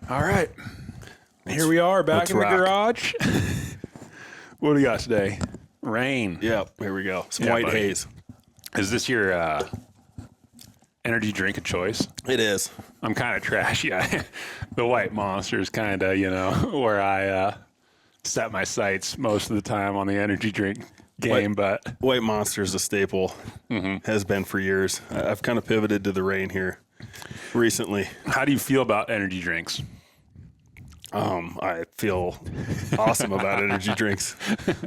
All right. Here we are back in the garage. What do we got today? Rain. Yep. Here we go. Some white haze. Is this your energy drink of choice? It is. I'm kind of trashy. The White Monster is kind of, where I set my sights most of the time on the energy drink game. But White Monster is a staple. Has been for years. I've kind of pivoted to the Rain here recently. How do you feel about energy drinks? I feel awesome about energy drinks.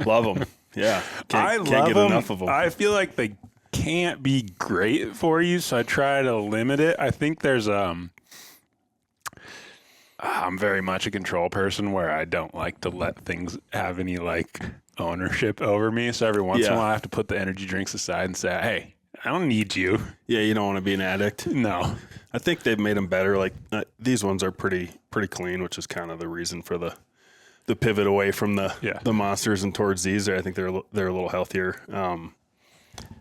Love them. Yeah. Can't love get them. enough of them. I feel like they can't be great for you, so I try to limit it. I think there's I'm very much a control person where I don't like to let things have any ownership over me. So every once in a while I have to put the energy drinks aside and say, hey, I don't need you. Yeah, you don't want to be an addict. No. I think they've made them better. These ones are pretty clean, which is kind of the reason for the pivot away from the Monsters and towards these. I think they're a little healthier.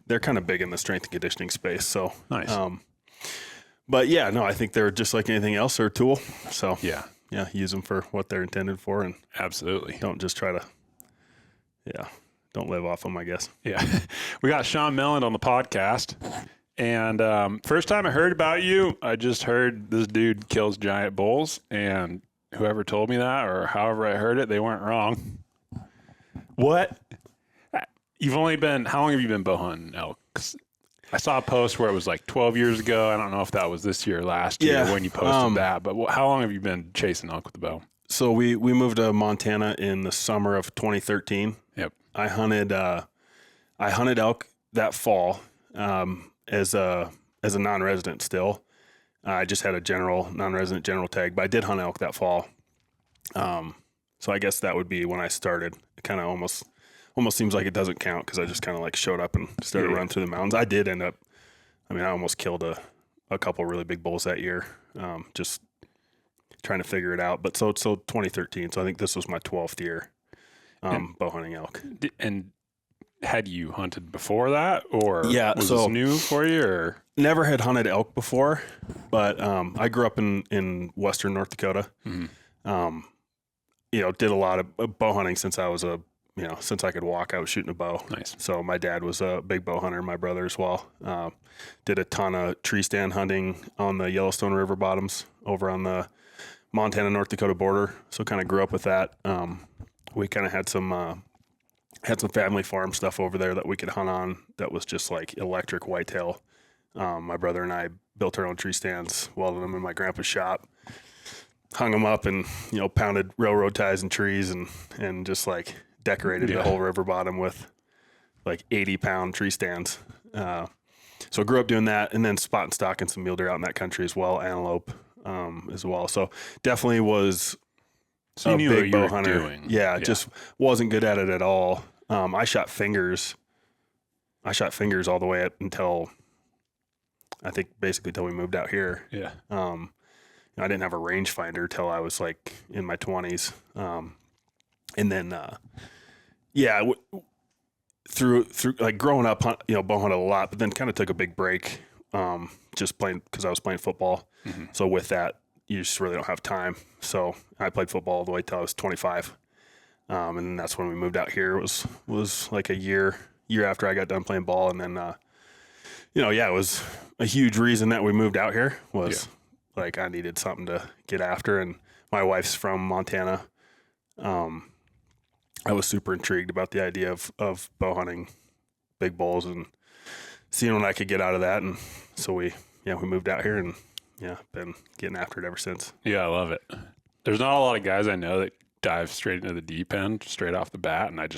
They're kind of big in the strength and conditioning space. So nice. But yeah, no, I think they're just like anything else. They're a tool. So yeah, use them for what they're intended for, and absolutely don't just try to. Don't live off them, I guess. Yeah. We got Shawn Melland on the podcast. And first time I heard about you, I just heard this dude kills giant bulls. And whoever told me that or however I heard it, they weren't wrong. What? How long have you been bow hunting elk? 'Cause I saw a post where it was 12 years ago. I don't know if that was this year or last year when you posted that. But how long have you been chasing elk with the bow? So we moved to Montana in the summer of 2013. Yep. I hunted elk that fall as a non-resident still. I just had a non-resident general tag, but I did hunt elk that fall. So I guess that would be when I started. It kind of almost seems like it doesn't count because I just kind of showed up and started running through the mountains. I did end up. I almost killed a couple really big bulls that year. Just trying to figure it out. But so 2013. So I think this was my 12th year. Bow hunting elk. And had you hunted before that, or was so this new for you? Or never had hunted elk before, but I grew up in western North Dakota. Mm-hmm. Did a lot of bow hunting since I was since I could walk. I was shooting a bow. Nice. So my dad was a big bow hunter. My brother as well. Did a ton of tree stand hunting on the Yellowstone River bottoms over on the Montana North Dakota border. So kind of grew up with that. We kind of had some family farm stuff over there that we could hunt on that was just electric whitetail. My brother and I built our own tree stands, welded them in my grandpa's shop, hung them up and, pounded railroad ties and trees and just decorated the whole river bottom with 80-pound tree stands. So I grew up doing that and then spot and stalking some mule deer out in that country as well, antelope as well. So definitely was so you knew what you were hunter. Doing. Yeah, just wasn't good at it at all. I shot fingers all the way up until I think basically until we moved out here. Yeah. I didn't have a rangefinder till I was in my 20s. And then, through growing up, bow hunted a lot, but then kind of took a big break, just playing because I was playing football. Mm-hmm. So with that, you just really don't have time. So I played football all the way till I was 25. And that's when we moved out here. It was a year after I got done playing ball. And then, it was a huge reason that we moved out here was I needed something to get after. And my wife's from Montana. I was super intrigued about the idea of bow hunting big bulls and seeing what I could get out of that. And so we moved out here and been getting after it ever since. Yeah, I love it. There's not a lot of guys I know that dive straight into the deep end, straight off the bat, and I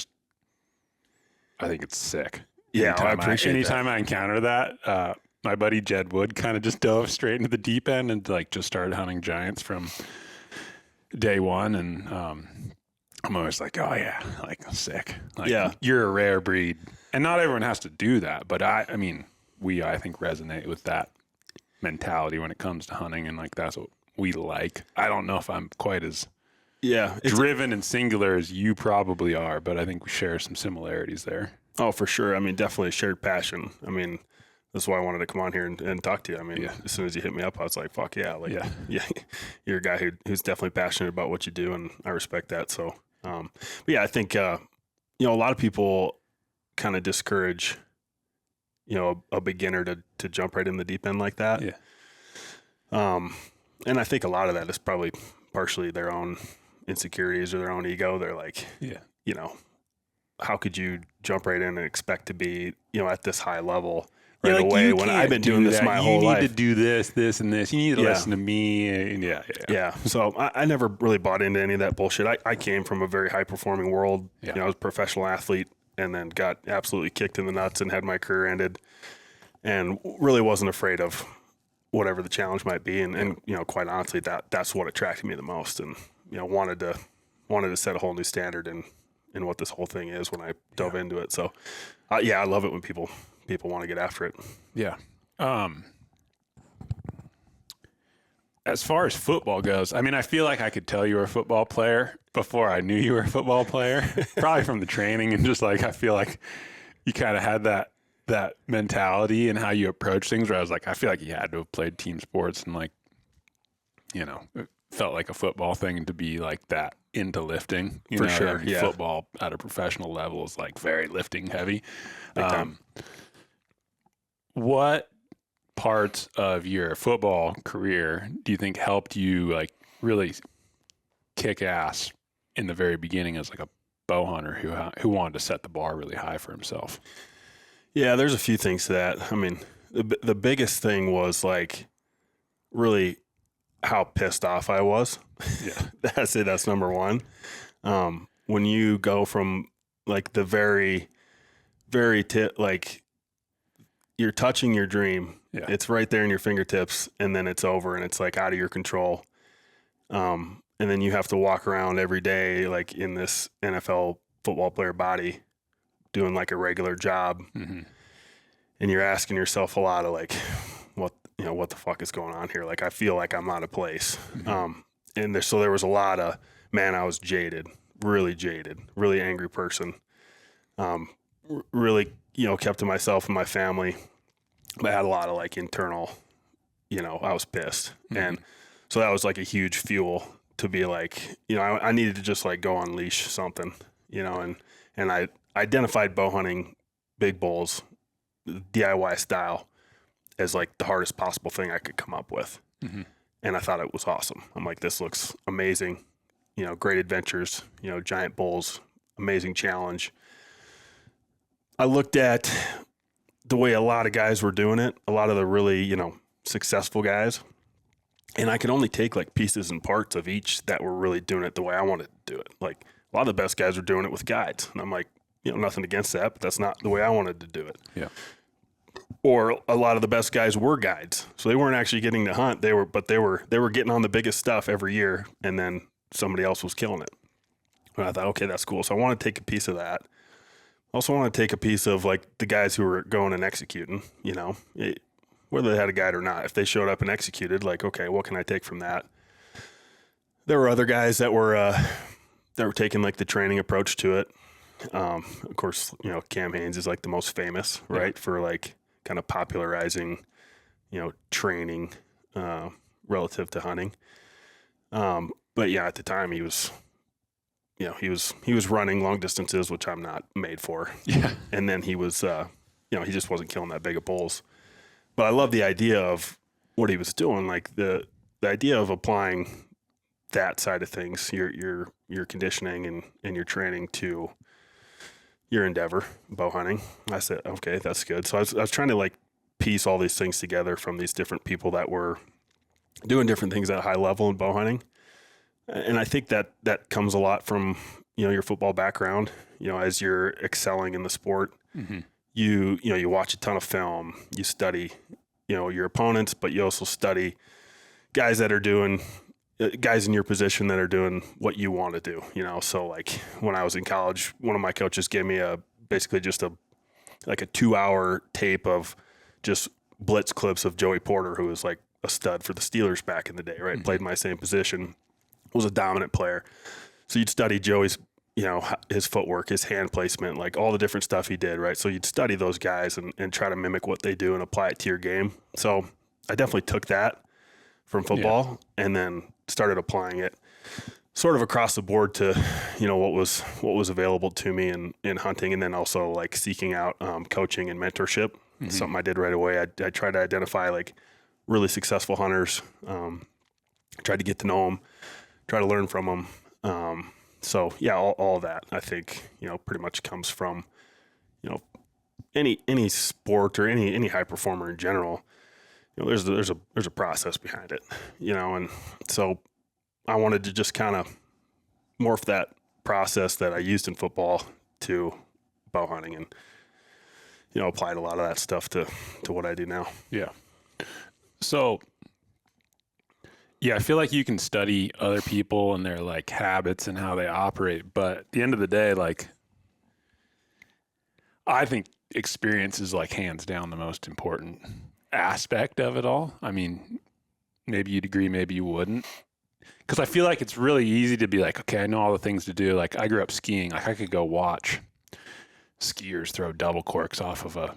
think it's sick. Yeah, I appreciate it. Anytime I encounter that, my buddy Jed Wood kind of just dove straight into the deep end and just started hunting giants from day one, and I'm always oh yeah, sick. You're a rare breed, and not everyone has to do that, but I think resonate with that mentality when it comes to hunting, and that's what we like. I don't know if I'm quite as driven and singular as you probably are, but I think we share some similarities there. Oh, for sure. Definitely a shared passion. that's why I wanted to come on here and talk to you. I mean, as soon as you hit me up, I was like, fuck yeah. Like, yeah, you're a guy who's definitely passionate about what you do, and I respect that. So, but yeah, I think, a lot of people kind of discourage, a beginner to jump right in the deep end like that. Yeah. And I think a lot of that is probably partially their own insecurities or their own ego. They're like, how could you jump right in and expect to be, at this high level right away when I've been doing this my whole life? You need to do this, and this. You need to listen to me. And yeah. So I never really bought into any of that bullshit. I came from a very high performing world. Yeah. I was a professional athlete and then got absolutely kicked in the nuts and had my career ended, and really wasn't afraid of whatever the challenge might be. And quite honestly, that's what attracted me the most. And, wanted to set a whole new standard in what this whole thing is when I dove into it. So, I love it when people want to get after it. Yeah. As far as football goes, I mean, I feel like I could tell you were a football player before I knew you were a football player, probably from the training, and just like, I feel like you kind of had that mentality and how you approach things where I was like, I feel like you had to have played team sports and like, it felt like a football thing to be like that into lifting. For sure. I mean, football at a professional level is like very lifting heavy. Big time. What parts of your football career do you think helped you like really kick ass in the very beginning as like a bow hunter who wanted to set the bar really high for himself? Yeah, there's a few things to that. I mean, the biggest thing was like really how pissed off I was. Yeah. I'd say that's number one. When you go from like the very, very tip, like you're touching your dream. Yeah. It's right there in your fingertips, and then it's over and it's like out of your control. And then you have to walk around every day, like in this NFL football player body doing like a regular job. Mm-hmm. And you're asking yourself a lot of like, what the fuck is going on here? Like, I feel like I'm out of place. Mm-hmm. And there was a lot of, man, I was jaded, really angry person. Really, kept to myself and my family. But I had a lot of like internal, I was pissed. Mm-hmm. And so that was like a huge fuel to be like, I needed to just like go unleash something, and I identified bow hunting big bulls, DIY style, as like the hardest possible thing I could come up with. Mm-hmm. And I thought it was awesome. I'm like, this looks amazing, great adventures, giant bulls, amazing challenge. I looked at the way a lot of guys were doing it, a lot of the really, successful guys. And I could only take like pieces and parts of each that were really doing it the way I wanted to do it. Like a lot of the best guys were doing it with guides. And I'm like, nothing against that, but that's not the way I wanted to do it. Yeah. Or a lot of the best guys were guides. So they weren't actually getting to hunt. They were getting on the biggest stuff every year, and then somebody else was killing it. And I thought, okay, that's cool. So I want to take a piece of that. I also want to take a piece of like the guys who were going and executing, whether they had a guide or not. If they showed up and executed, like, okay, what can I take from that? There were other guys that were taking like the training approach to it. Of course, Cam Hanes is like the most famous, right? For like kind of popularizing, training, relative to hunting. But yeah, at the time he was running long distances, which I'm not made for. Yeah. And then he was, he just wasn't killing that big of bulls. But I love the idea of what he was doing. Like the idea of applying that side of things, your conditioning and your training to your endeavor, bow hunting. I said, okay, that's good. So I was trying to like piece all these things together from these different people that were doing different things at a high level in bow hunting. And I think that comes a lot from, your football background, as you're excelling in the sport. Mm-hmm. You watch a ton of film, you study, your opponents, but you also study guys that are doing, guys in your position that are doing what you want to do, So like when I was in college, one of my coaches gave me basically just a 2-hour tape of just blitz clips of Joey Porter, who was like a stud for the Steelers back in the day, right? Mm-hmm. Played my same position, was a dominant player. So you'd study Joey's his footwork, his hand placement, like all the different stuff he did, right? So you'd study those guys and try to mimic what they do and apply it to your game. So I definitely took that from football and then started applying it sort of across the board to, what was available to me in hunting, and then also like seeking out coaching and mentorship. Mm-hmm. Something I did right away. I tried to identify like really successful hunters, tried to get to know them, try to learn from them. So yeah, all of that I think, pretty much comes from, any sport or any high performer in general. There's a process behind it, and so I wanted to just kind of morph that process that I used in football to bow hunting and, applied a lot of that stuff to what I do now. Yeah. So, yeah, I feel like you can study other people and their like habits and how they operate, but at the end of the day, like, I think experience is like hands down the most important aspect of it all. I mean, maybe you'd agree, maybe you wouldn't. Because I feel like it's really easy to be like, okay, I know all the things to do. Like, I grew up skiing. Like, I could go watch skiers throw double corks off of a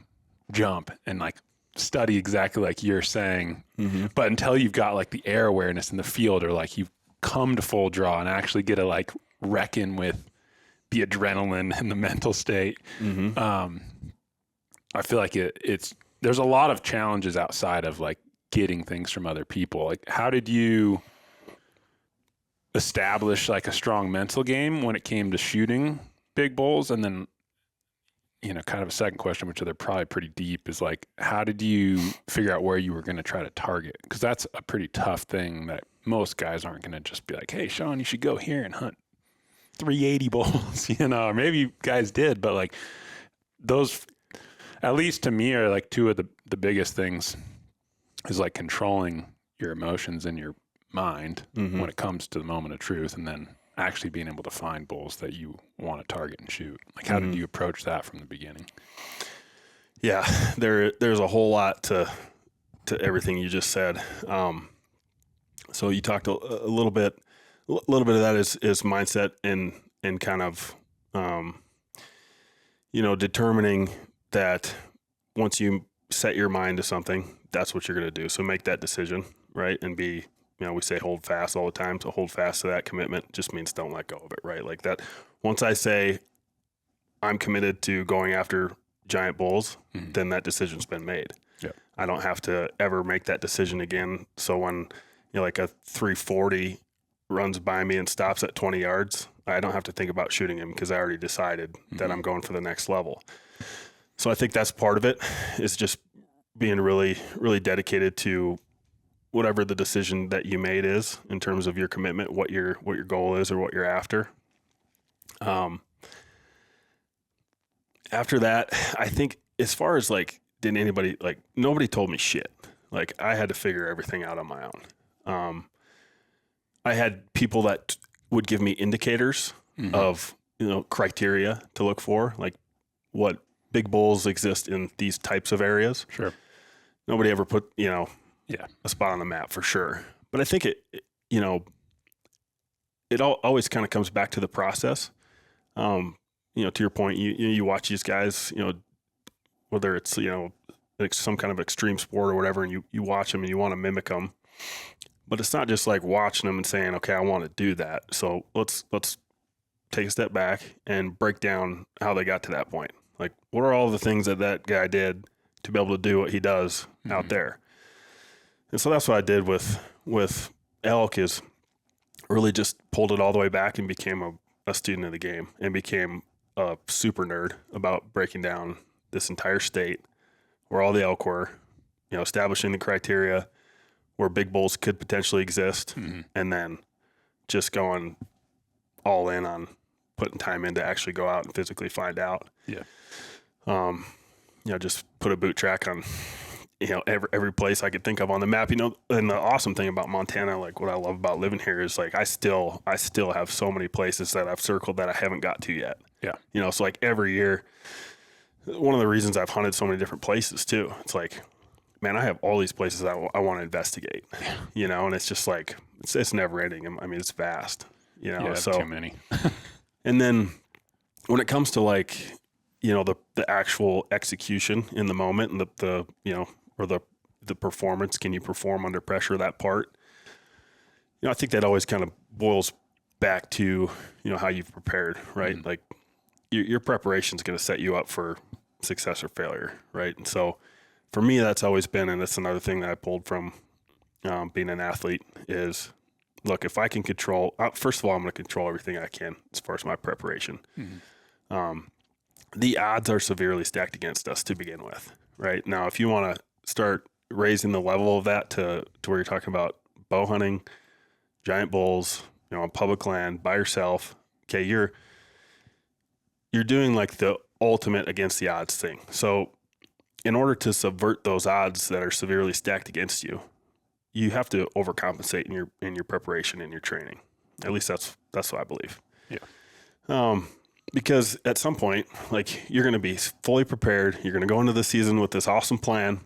jump and like study exactly like you're saying. Mm-hmm. But until you've got like the air awareness in the field, or like you've come to full draw and actually get to like reckon with the adrenaline and the mental state, mm-hmm. I feel like there's a lot of challenges outside of like getting things from other people. Like, how did you establish like a strong mental game when it came to shooting big bulls? And then, kind of a second question, which they're probably pretty deep, is like, how did you figure out where you were going to try to target? Because that's a pretty tough thing that most guys aren't going to just be like, hey, Shawn, you should go here and hunt 380 bulls, or maybe guys did, but like those, at least to me, are like two of the biggest things, is like controlling your emotions and your mind, mm-hmm. when it comes to the moment of truth, and then actually being able to find bulls that you want to target and shoot. Like, how mm-hmm. did you approach that from the beginning? Yeah, there's a whole lot to everything you just said. So you talked a little bit of that is mindset and kind of, determining that once you set your mind to something, that's what you're going to do. So make that decision, right? And be, we say hold fast all the time. So hold fast to that commitment just means don't let go of it, right? Like that. Once I say I'm committed to going after giant bulls, mm-hmm. then that decision's been made. Yeah. I don't have to ever make that decision again. So when, like a 340 runs by me and stops at 20 yards, I don't have to think about shooting him because I already decided mm-hmm. that I'm going for the next level. So I think that's part of it, is just being really, really dedicated to whatever the decision that you made is in terms of your commitment, what your goal is or what you're after. After that, I think as far as like, nobody told me shit. Like, I had to figure everything out on my own. I had people that would give me indicators mm-hmm. of, criteria to look for, like what big bulls exist in these types of areas. Sure. Nobody ever put, a spot on the map for sure. But I think it always kind of comes back to the process. To your point, you watch these guys, whether it's, like some kind of extreme sport or whatever, and you watch them and you want to mimic them. But it's not just like watching them and saying, okay, I want to do that. So let's take a step back and break down how they got to that point. Like, what are all the things that guy did to be able to do what he does mm-hmm. out there? And so that's what I did with elk, is really just pulled it all the way back and became a student of the game and became a super nerd about breaking down this entire state where all the elk were, establishing the criteria where big bulls could potentially exist, mm-hmm. and then just going all in on putting time in to actually go out and physically find out. Yeah. Just put a boot track on, every place I could think of on the map, and the awesome thing about Montana, like what I love about living here, is like, I still have so many places that I've circled that I haven't got to yet. Yeah. So like every year, one of the reasons I've hunted so many different places too, it's like, man, I have all these places I want to investigate, and it's just like, it's never ending. I mean, it's vast, Yeah, so too many. And then when it comes to like, the actual execution in the moment and the performance, can you perform under pressure, that part? I think that always kind of boils back to, how you've prepared, right? Mm-hmm. Like your preparation is going to set you up for success or failure, right? And so for me, that's always been, and that's another thing that I pulled from being an athlete is, look, if I can control, first of all, I'm going to control everything I can as far as my preparation. Mm-hmm. The odds are severely stacked against us to begin with, right? Now, if you want to start raising the level of that to where you're talking about bow hunting, giant bulls, on public land by yourself, okay, you're doing like the ultimate against the odds thing. So in order to subvert those odds that are severely stacked against you, you have to overcompensate in your preparation and your training. At least that's what I believe. Yeah. Because at some point, like, you're going to be fully prepared. You're going to go into the season with this awesome plan,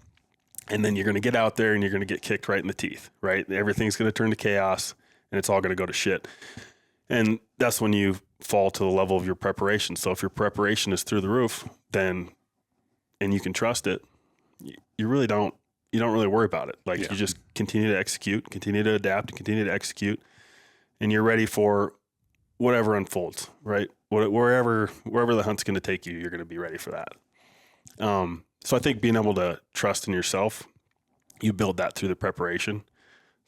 and then you're going to get out there and you're going to get kicked right in the teeth, right? Everything's going to turn to chaos and it's all going to go to shit. And that's when you fall to the level of your preparation. So if your preparation is through the roof, and you can trust it, you don't really worry about it. Like, you just continue to execute, continue to adapt, and continue to execute, and you're ready for whatever unfolds, right? Wherever the hunt's going to take you, you're going to be ready for that. So I think being able to trust in yourself, you build that through the preparation.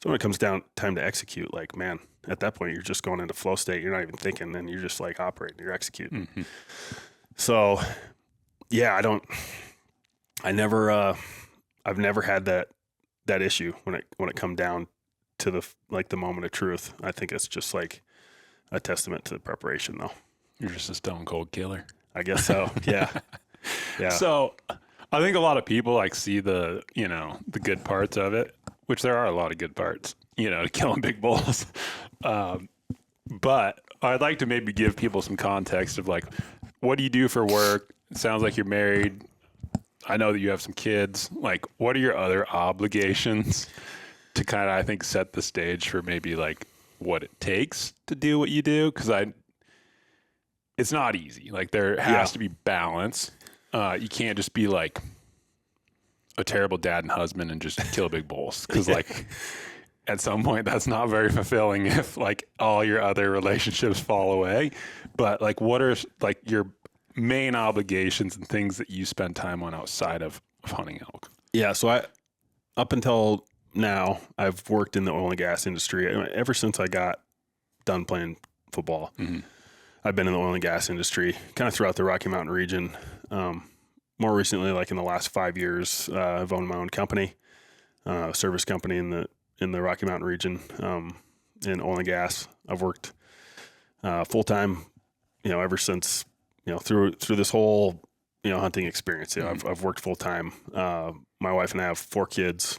So when it comes down time to execute, like, man, at that point, you're just going into flow state. You're not even thinking, and you're just like operating, you're executing. Mm-hmm. So yeah, I've never had that issue when it come down to the moment of truth. I think it's just like a testament to the preparation, though. You're just a stone cold killer. I guess so. Yeah. Yeah. So I think a lot of people like see the good parts of it, which there are a lot of good parts, to killing big bulls. But I'd like to maybe give people some context of like, what do you do for work? It sounds like you're married. I know that you have some kids. Like, what are your other obligations to kind of, I think, set the stage for maybe like what it takes to do what you do? Because it's not easy. Like, there has to be balance. You can't just be like a terrible dad and husband and just kill big bulls. Because like at some point that's not very fulfilling if like all your other relationships fall away. But like, what are like your main obligations and things that you spend time on outside of hunting elk? Yeah. So up until now, I've worked in the oil and gas industry. Ever since I got done playing football, mm-hmm. I've been in the oil and gas industry kind of throughout the Rocky Mountain region. More recently, like in the last 5 years, I've owned my own company, service company in the Rocky Mountain region, in oil and gas. I've worked full time, ever since, through this whole, hunting experience. Mm-hmm. I've worked full time. My wife and I have 4 kids,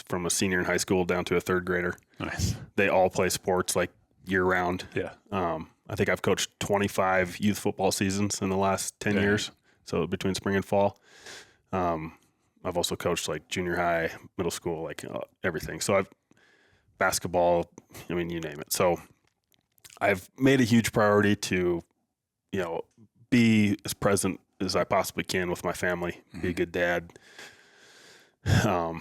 from a senior in high school down to a 3rd grader. Nice. They all play sports like year round. Yeah. I think I've coached 25 youth football seasons in the last 10 years. So between spring and fall. I've also coached like junior high, middle school, like everything. So basketball, you name it. So I've made a huge priority to, be as present as I possibly can with my family, mm-hmm. be a good dad. I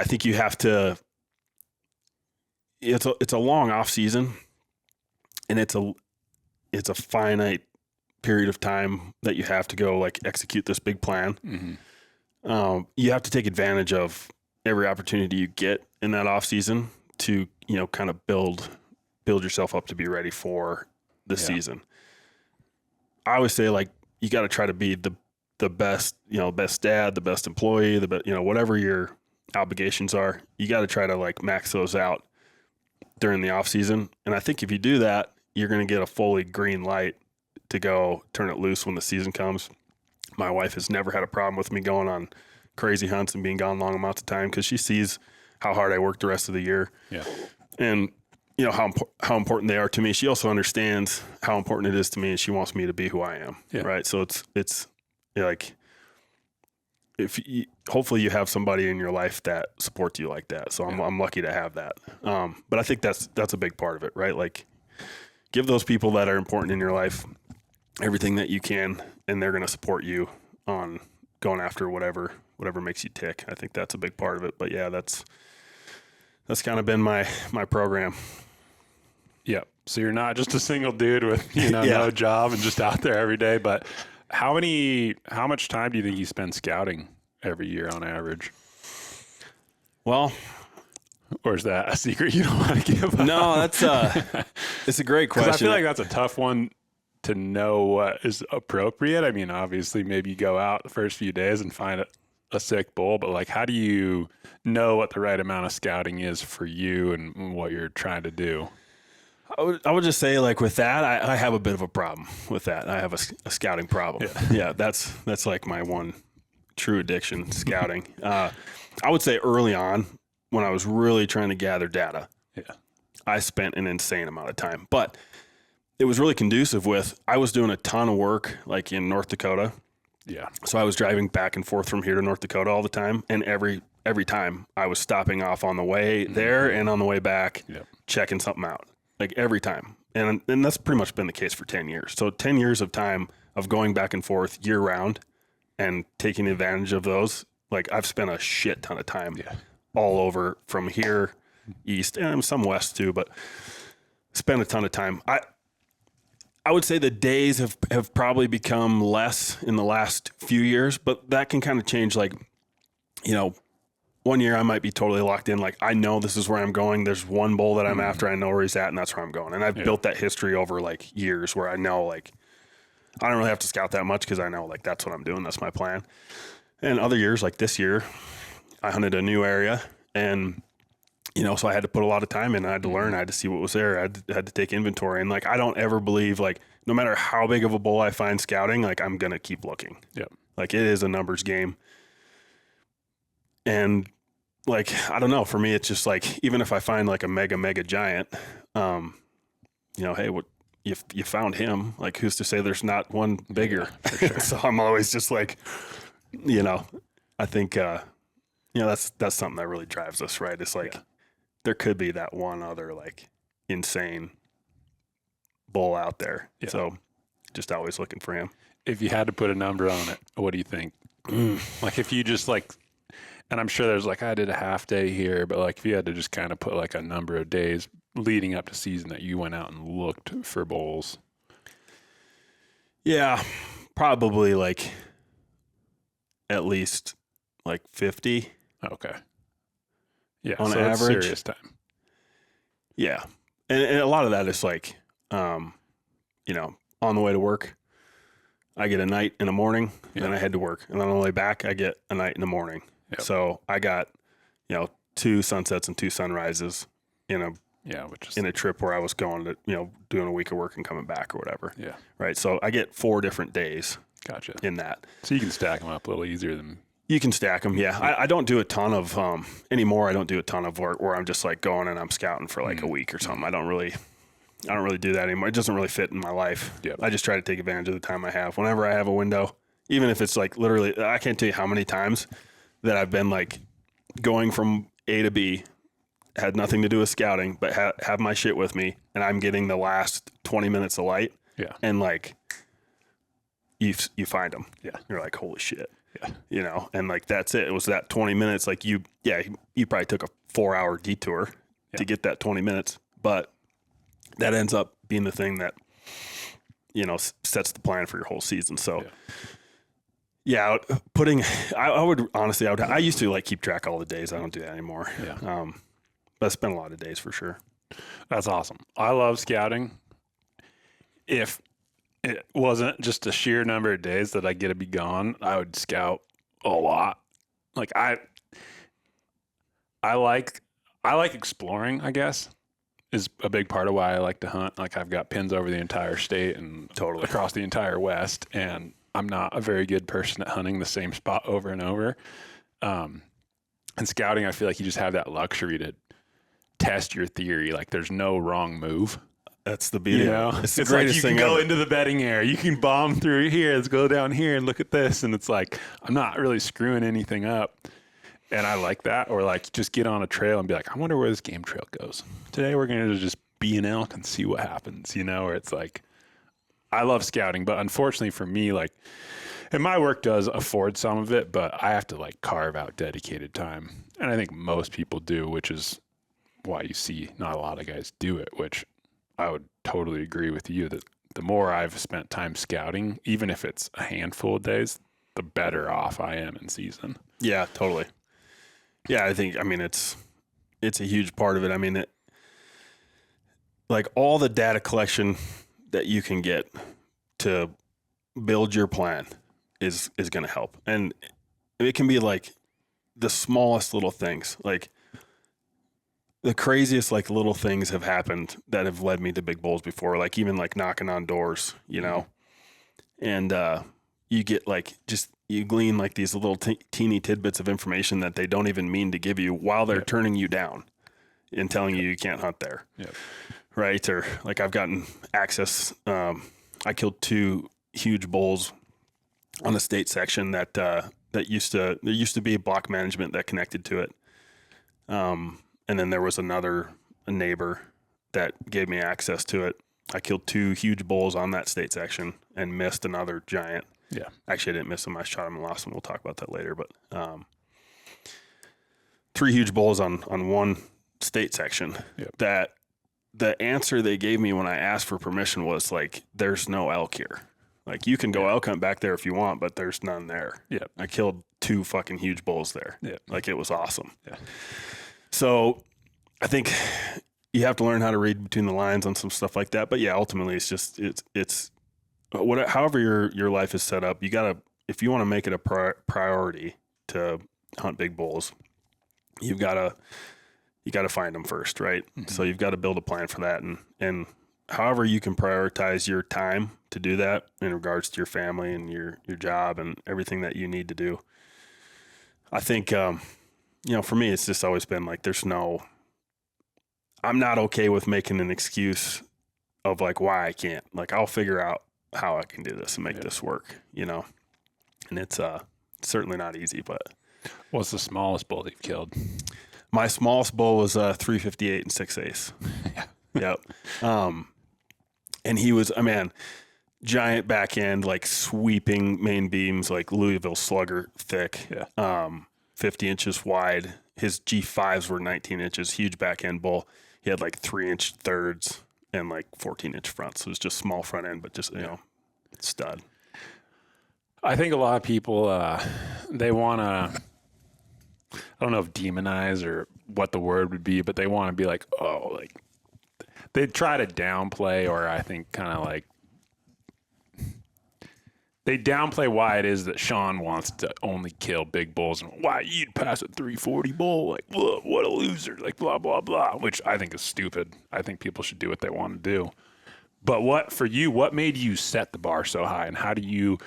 think you have to, it's a long off season, and it's a finite period of time that you have to go like execute this big plan. Mm-hmm. You have to take advantage of every opportunity you get in that off season to, kind of build yourself up to be ready for the season. I always say, like, you got to try to be the best, best dad, the best employee, whatever your obligations are, you got to try to like max those out during the off season. And I think if you do that, you're going to get a fully green light to go turn it loose when the season comes. My wife has never had a problem with me going on crazy hunts and being gone long amounts of time, because she sees how hard I work the rest of the year. Yeah. And how important they are to me. She also understands how important it is to me, and she wants me to be who I am. Yeah. Right. So it's like, hopefully you have somebody in your life that supports you like that. So I'm lucky to have that. But I think that's a big part of it, right? Like, give those people that are important in your life everything that you can, and they're going to support you on going after whatever makes you tick. I think that's a big part of it. But yeah, that's kind of been my program. Yep. So you're not just a single dude with, no job and just out there every day, but how much time do you think you spend scouting every year on average? Well, or is that a secret you don't want to give up? No, that's it's a great question. I feel like that's a tough one to know what is appropriate. I mean, obviously maybe you go out the first few days and find a sick bull, but like, how do you know what the right amount of scouting is for you and what you're trying to do? I would just say, like, with that, I have a bit of a problem with that. I have a scouting problem. Yeah, that's like my one true addiction, scouting. I would say early on, when I was really trying to gather data, I spent an insane amount of time. But it was really conducive with, I was doing a ton of work, like in North Dakota. Yeah. So I was driving back and forth from here to North Dakota all the time, and every time I was stopping off on the way there and on the way back, checking something out. Like every time. And that's pretty much been the case for 10 years. So 10 years of time of going back and forth year round and taking advantage of those. Like, I've spent a shit ton of time all over from here east and some west too, but spent a ton of time. I would say the days have probably become less in the last few years, but that can kind of change. Like, one year I might be totally locked in. Like, I know this is where I'm going. There's one bull that I'm after. I know where he's at, and that's where I'm going. And I've built that history over like years where I know, like, I don't really have to scout that much because I know, like, that's what I'm doing. That's my plan. And other years, like this year, I hunted a new area, and so I had to put a lot of time in. I had to learn. I had to see what was there. I had to take inventory. And like, I don't ever believe, like, no matter how big of a bull I find scouting, like, I'm gonna keep looking. Like, it is a numbers game. And like, I don't know, for me, it's just like, even if I find like a mega giant, hey, what if you found him, like, who's to say there's not one bigger? For sure. So I'm always just like, I think, that's something that really drives us, right? It's like, there could be that one other like insane bull out there. So just always looking for him. If you had to put a number on it, what do you think? Like, if you just like, and I'm sure there's like, I did a half day here, but like, if you had to just kind of put like a number of days leading up to season that you went out and looked for bulls. Yeah, probably like at least like 50. Okay. Yeah. On so average. Serious time. Yeah. And a lot of that is like, on the way to work, I get a night in the morning, and then I head to work. And then on the way back, I get a night in the morning. So I got, 2 sunsets and 2 sunrises in a trip where I was going to, doing a week of work and coming back or whatever. Yeah. Right. So I get 4 different days. Gotcha. In that. So you can stack them up a little easier than. You can stack them. Yeah. I don't do a ton of, anymore. I don't do a ton of work where I'm just like going and I'm scouting for like a week or something. I don't really do that anymore. It doesn't really fit in my life. I just try to take advantage of the time I have. Whenever I have a window, even if it's like literally, I can't tell you how many times that I've been like going from A to B, had nothing to do with scouting, but have my shit with me, and I'm getting the last 20 minutes of light. And like, you find them. You're like, holy shit. And like, that's it. It was that 20 minutes. Like you probably took a 4-hour detour to get that 20 minutes, but that ends up being the thing that, sets the plan for your whole season. So I used to like keep track of all the days. I don't do that anymore. But I spent a lot of days for sure. That's awesome. I love scouting. If it wasn't just a sheer number of days that I get to be gone, I would scout a lot. Like I like exploring, I guess, is a big part of why I like to hunt. Like, I've got pins over the entire state and totally across the entire West, and I'm not a very good person at hunting the same spot over and over. And scouting, I feel like you just have that luxury to test your theory. Like, there's no wrong move. That's the beauty. It's the greatest thing ever. You can go into the bedding area. You can bomb through here. Let's go down here and look at this. And it's like, I'm not really screwing anything up. And I like that. Or like, just get on a trail and be like, I wonder where this game trail goes. Today we're going to just be an elk and see what happens, or it's like, I love scouting, but unfortunately for me, like, and my work does afford some of it, but I have to like carve out dedicated time. And I think most people do, which is why you see not a lot of guys do it, which I would totally agree with you that the more I've spent time scouting, even if it's a handful of days, the better off I am in season. Yeah, totally. Yeah, I mean, it's a huge part of it. I mean, like all the data collection that you can get to build your plan is going to help. And it can be like the smallest little things, like the craziest like little things have happened that have led me to big bulls before, like even like knocking on doors, and you get like you glean like these little teeny tidbits of information that they don't even mean to give you while they're turning you down and telling you can't hunt there. Yep. Right. Or like I've gotten access. I killed 2 huge bulls on the state section that there used to be block management that connected to it. And then there was a neighbor that gave me access to it. I killed 2 huge bulls on that state section and missed another giant. Yeah. Actually, I didn't miss them. I shot them and lost them. We'll talk about that later. But 3 huge bulls on one state section. Yep. That the answer they gave me when I asked for permission was like, there's no elk here. Like you can go elk hunt back there if you want, but there's none there. Yeah. I killed 2 fucking huge bulls there. Yeah. Like it was awesome. Yeah. So I think you have to learn how to read between the lines on some stuff like that. But yeah, ultimately it's however your life is set up, if you want to make it a priority to hunt big bulls, you got to find them first, right? Mm-hmm. So you've got to build a plan for that. And however you can prioritize your time to do that in regards to your family and your job and everything that you need to do. I think, for me, it's just always been like, I'm not okay with making an excuse of like why I can't. Like I'll figure out how I can do this and make this work, and it's certainly not easy, but. What's the smallest bull you've killed? My smallest bull was 358 and 6/8. Yeah. Yep. And he was giant back end, like sweeping main beams, like Louisville Slugger thick. Yeah. 50 inches wide. His G5s were 19 inches, huge back end bull. He had like 3-inch thirds and like 14-inch fronts. So it was just small front end, but just, stud. I think a lot of people, they want to, I don't know if demonize or what the word would be, but they want to be like, oh, like they try to downplay, or I think kind of like they downplay why it is that Shawn wants to only kill big bulls and why you'd pass a 340 bull. Like, what a loser, like blah, blah, blah, which I think is stupid. I think people should do what they want to do. But what made you set the bar so high, and how do you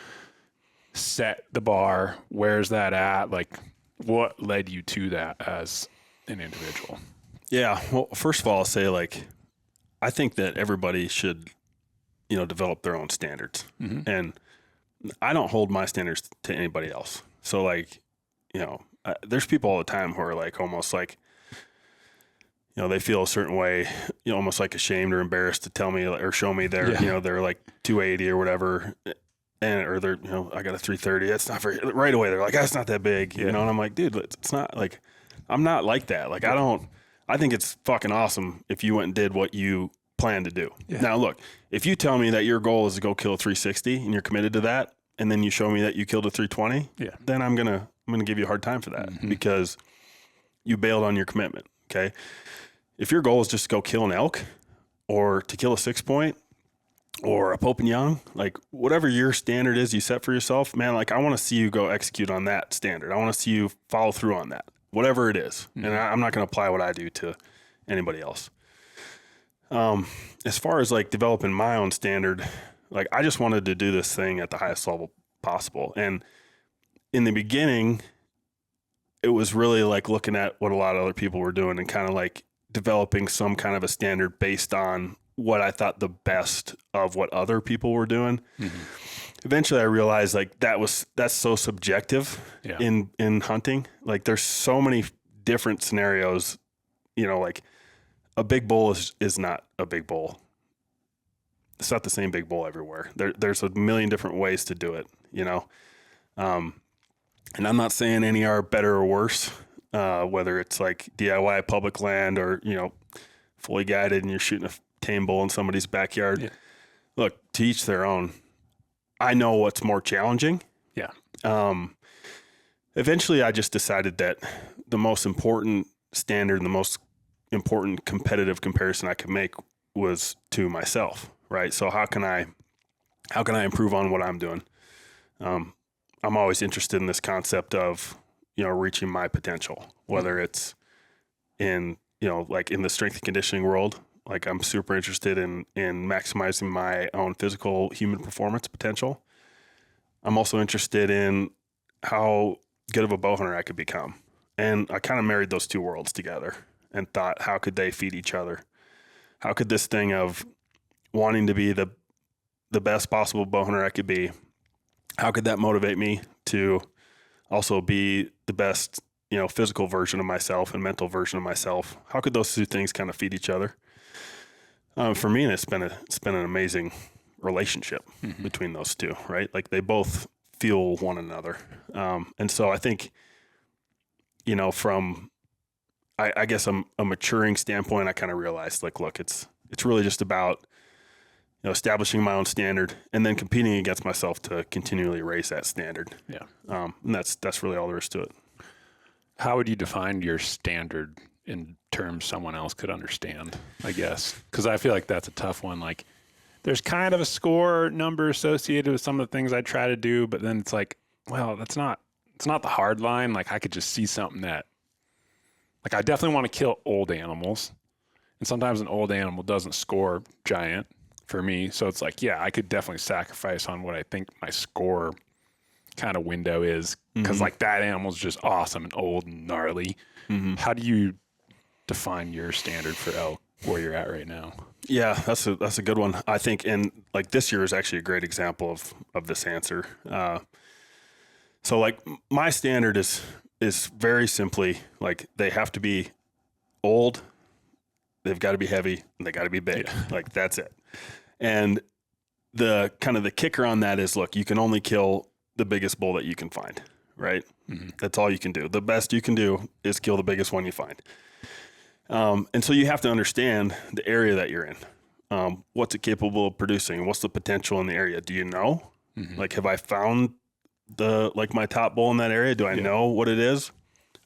set the bar? Where's that at? Like, what led you to that as an individual? Yeah. Well, first of all, I'll say like, I think that everybody should, develop their own standards. Mm-hmm. And I don't hold my standards to anybody else. So like, there's people all the time who are like, almost like, they feel a certain way, almost like ashamed or embarrassed to tell me or show me their, they're like 280 or whatever. Or they're, I got a 330. That's not very, right away. They're like, that's not that big, and I'm like, dude, it's not like, I'm not like that. Like, I think it's fucking awesome if you went and did what you plan to do. Yeah. Now, look, if you tell me that your goal is to go kill a 360 and you're committed to that, and then you show me that you killed a 320, then I'm gonna give you a hard time for that because you bailed on your commitment. Okay, if your goal is just to go kill an elk or to kill a 6-point or a Pope and Young, like whatever your standard is you set for yourself, man, like I want to see you go execute on that standard. I want to see you follow through on that, whatever it is. And I'm not going to apply what I do to anybody else. As far as like developing my own standard, like I just wanted to do this thing at the highest level possible. And in the beginning, it was really like looking at what a lot of other people were doing and kind of like developing some kind of a standard based on what I thought the best of what other people were doing. Mm-hmm. Eventually I realized like that's so subjective in hunting. Like there's so many different scenarios, like a big bull is not a big bull. It's not the same big bull everywhere. There's a million different ways to do it, you know? And I'm not saying any are better or worse, whether it's like DIY public land or, you know, fully guided and you're shooting a tame bull in somebody's backyard. Yeah. Look, to each their own. I know what's more challenging. Yeah. Eventually I just decided that the most important standard and the most important competitive comparison I could make was to myself, right? So how can I improve on what I'm doing? I'm always interested in this concept of, you know, reaching my potential, whether it's in, you know, like in the strength and conditioning world. Like I'm super interested in maximizing my own physical human performance potential. I'm also interested in how good of a bow hunter I could become. And I kind of married those two worlds together and thought, how could they feed each other? How could this thing of wanting to be the best possible bow hunter I could be, how could that motivate me to also be the best, you know, physical version of myself and mental version of myself? How could those two things kind of feed each other? For me, it's been an amazing relationship between those two, right? Like they both fuel one another. And so I think, you know, from, I guess a maturing standpoint, I kind of realized like, look, it's really just about, you know, establishing my own standard and then competing against myself to continually raise that standard. Yeah. And that's really all there is to it. How would you define your standard in terms someone else could understand, I guess? Because I feel like that's a tough one. Like there's kind of a score number associated with some of the things I try to do, but then it's like, well, it's not the hard line. Like I could just see something that, like I definitely want to kill old animals. And sometimes an old animal doesn't score giant for me. So it's like, yeah, I could definitely sacrifice on what I think my score kind of window is. Because like that animal's just awesome and old and gnarly. How do you define your standard for elk where you're at right now? Yeah, that's a good one. I think, and like this year is actually a great example of this answer. So like my standard is very simply like they have to be old, they've got to be heavy, and they got to be big. Yeah. Like that's it. And the kind of the kicker on that is, look, you can only kill the biggest bull that you can find, right? That's all you can do. The best you can do is kill the biggest one you find. And so you have to understand the area that you're in. What's it capable of producing? What's the potential in the area? Do you know? Like, have I found my top bull in that area? Do I know what it is?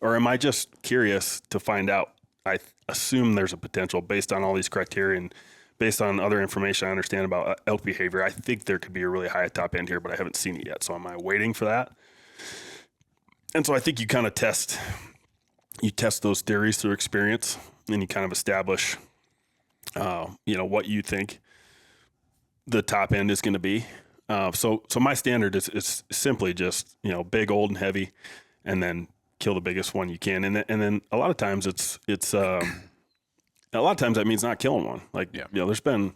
Or am I just curious to find out? I assume there's a potential based on all these criteria and based on other information I understand about elk behavior. I think there could be a really high top end here, but I haven't seen it yet. So am I waiting for that? And so I think you kind of test those theories through experience, and you kind of establish, you know, what you think the top end is going to be. So my standard is simply just, you know, big, old, and heavy, and then kill the biggest one you can. And then a lot of times a lot of times that means not killing one. Like, you know, there's been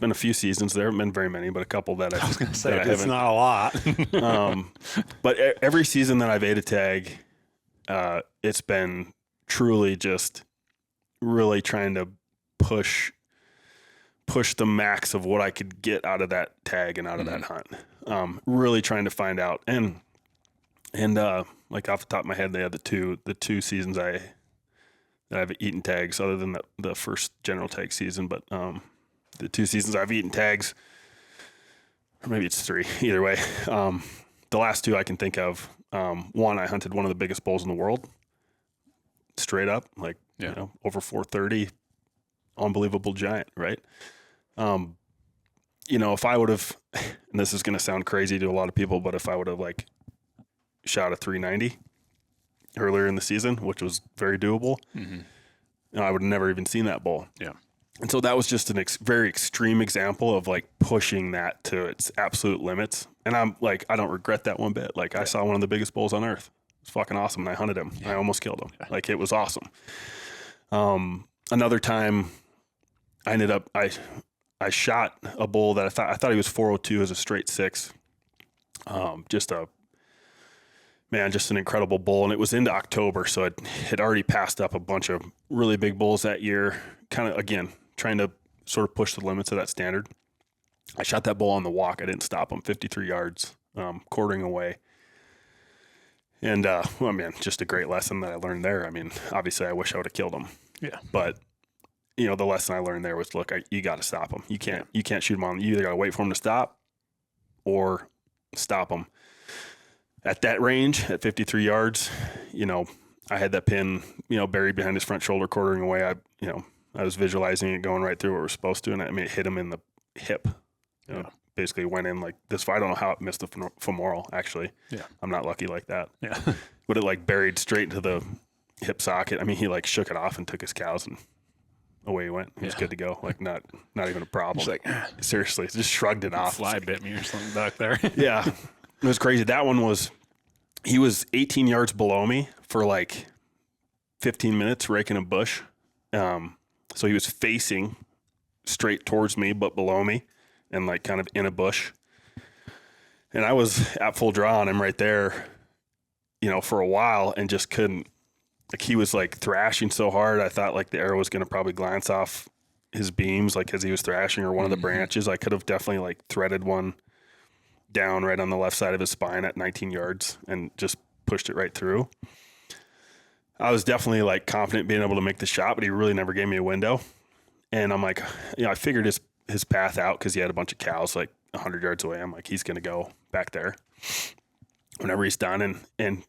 a few seasons, there haven't been very many, but a couple that I was going to say it's not a lot. But every season that I've ate a tag, it's been truly just really trying to push the max of what I could get out of that tag and out of that hunt. Really trying to find out. And like off the top of my head, they had the two seasons that I've eaten tags, other than the first general tag season. But the 2 seasons I've eaten tags, or maybe it's 3, either way. The last 2 I can think of, one, I hunted one of the biggest bulls in the world, straight up, like, you know, over 430, unbelievable giant, right? You know, if I would have, and this is going to sound crazy to a lot of people, but if I would have like shot a 390 earlier in the season, which was very doable, you know, I would have never even seen that bull. Yeah. And so that was just a very extreme example of like pushing that to its absolute limits. And I'm like, I don't regret that one bit. Like I saw one of the biggest bulls on earth. It's fucking awesome. And I hunted him. I almost killed him. Like it was awesome. Another time I ended up, I shot a bull that I thought he was 402 as a straight 6. Just an incredible bull. And it was into October. So it had already passed up a bunch of really big bulls that year. kind of, again, trying to sort of push the limits of that standard. I shot that bull on the walk. I didn't stop him, 53 yards, quartering away. And, well, man, just a great lesson that I learned there. I mean, obviously I wish I would have killed him. Yeah. But, you know, the lesson I learned there was, look, you got to stop him. You can't shoot him on. You either got to wait for him to stop or stop him. At that range, at 53 yards, you know, I had that pin, you know, buried behind his front shoulder, quartering away. I was visualizing it going right through where it was supposed to, and I mean, it hit him in the hip. You know, basically went in like this. I don't know how it missed the femoral, actually. Yeah. I'm not lucky like that. Yeah. But it like buried straight into the hip socket. I mean, he like shook it off and took his cows and away he went. He was good to go. Like not even a problem. Just like, seriously, just shrugged it off. Fly bit me or something back there. Yeah. It was crazy. That one he was 18 yards below me for like 15 minutes raking a bush. So he was facing straight towards me, but below me and like kind of in a bush. And I was at full draw on him right there, you know, for a while and just couldn't, like he was like thrashing so hard. I thought like the arrow was going to probably glance off his beams, like as he was thrashing or one of the branches. I could have definitely like threaded one down right on the left side of his spine at 19 yards and just pushed it right through. I was definitely like confident being able to make the shot, but he really never gave me a window. And I'm like, you know, I figured his path out because he had a bunch of cows like 100 yards away. I'm like, he's going to go back there whenever he's done. And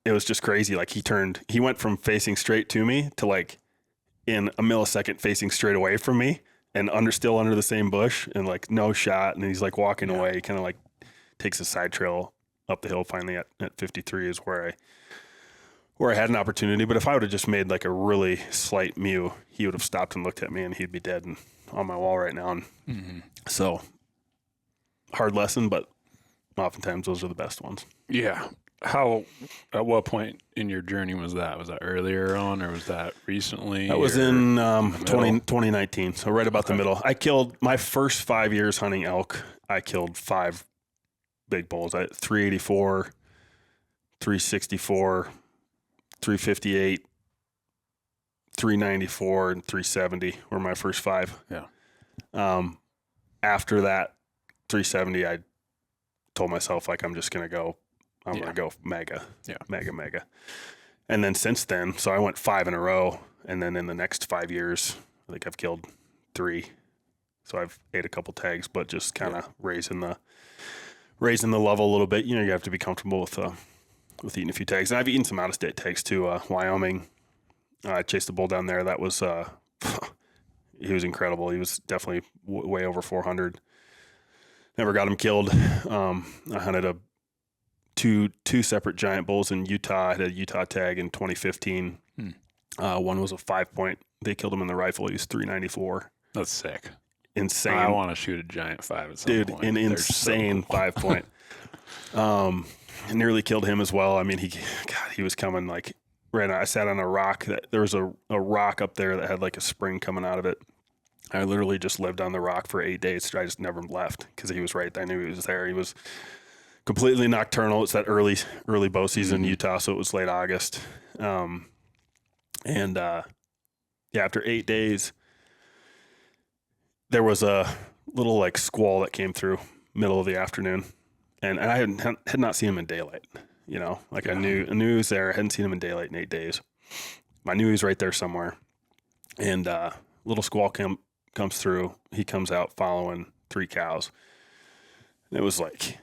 it was just crazy. Like he went from facing straight to me to like in a millisecond facing straight away from me and still under the same bush and like no shot. And he's like walking away, kind of like takes a side trail up the hill. Finally at 53 is where I had an opportunity. But if I would have just made like a really slight mew, he would have stopped and looked at me and he'd be dead and on my wall right now. And so hard lesson, but oftentimes those are the best ones. Yeah. At what point in your journey was that? Was that earlier on or was that recently? That was in 2019. So right about the middle. I killed my first 5 years hunting elk. I killed 5 big bulls. I had 384, 364, 358, 394, and 370 were my first 5. Yeah. After that 370, I told myself like I'm just gonna go. I'm gonna go mega. Yeah. Mega. And then since then, so I went 5 in a row, and then in the next 5 years, I think I've killed 3. So I've ate a couple tags, but just kind of raising the level a little bit. You know, you have to be comfortable with eating a few tags. And I've eaten some out-of-state tags too. Wyoming, I chased a bull down there. That was, he was incredible. He was definitely way over 400. Never got him killed. I hunted two separate giant bulls in Utah. I had a Utah tag in 2015. One was a 5-point. They killed him in the rifle. He was 394. That's sick. Insane. I want to shoot a giant 5 at some point. An insane so cool. 5-point. Nearly killed him as well. I mean, he was coming like right. I sat on a rock there was a rock up there that had like a spring coming out of it. I literally just lived on the rock for 8 days. I just never left because he was right. I knew he was there. He was completely nocturnal. It's that early bow season in Utah, so it was late August. After 8 days, there was a little like squall that came through middle of the afternoon, and I had not seen him in daylight. You know, like I knew he was there. I hadn't seen him in daylight in 8 days. I knew he was right there somewhere, and little squall comes through. He comes out following 3 cows. And it was like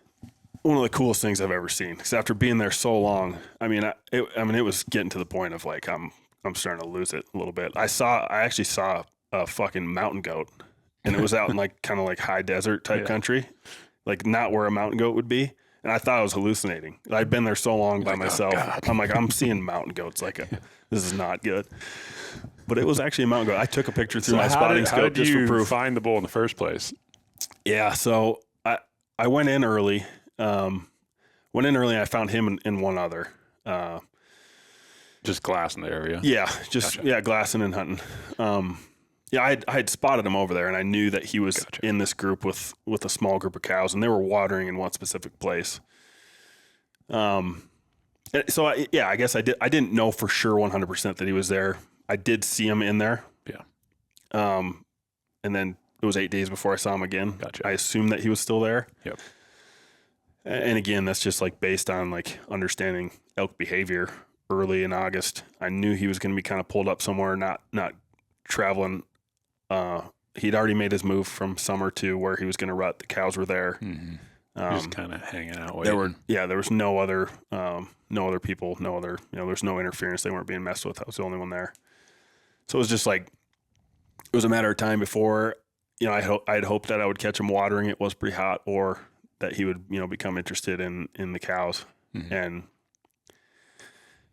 one of the coolest things I've ever seen. Because after being there so long, I mean, it was getting to the point of like I'm starting to lose it a little bit. I actually saw a fucking mountain goat, and it was out in like kind of like high desert type country, like not where a mountain goat would be. And I thought I was hallucinating. I'd been there so long by myself. I'm like, I'm seeing mountain goats. Like, this is not good. But it was actually a mountain goat. I took a picture through my spotting scope just for proof. How did you find the bull in the first place? Yeah, so I went in early. I found him and one other. Just glassing the area? Yeah, glassing and hunting. I had spotted him over there, and I knew that he was in this group with a small group of cows, and they were watering in one specific place. So I guess I didn't know for sure 100% that he was there. I did see him in there. Yeah. And then it was 8 days before I saw him again. Gotcha. I assumed that he was still there. Yep. And again, that's just like based on like understanding elk behavior early in August. I knew he was going to be kind of pulled up somewhere, not traveling. He'd already made his move from summer to where he was going to rut. The cows were there. Mm-hmm. Just kind of hanging out. Waiting. There was no other people, there's no interference. They weren't being messed with. I was the only one there. So it was just like, it was a matter of time before, I'd hoped that I would catch him watering. It was pretty hot, or that he would, become interested in the cows. Mm-hmm.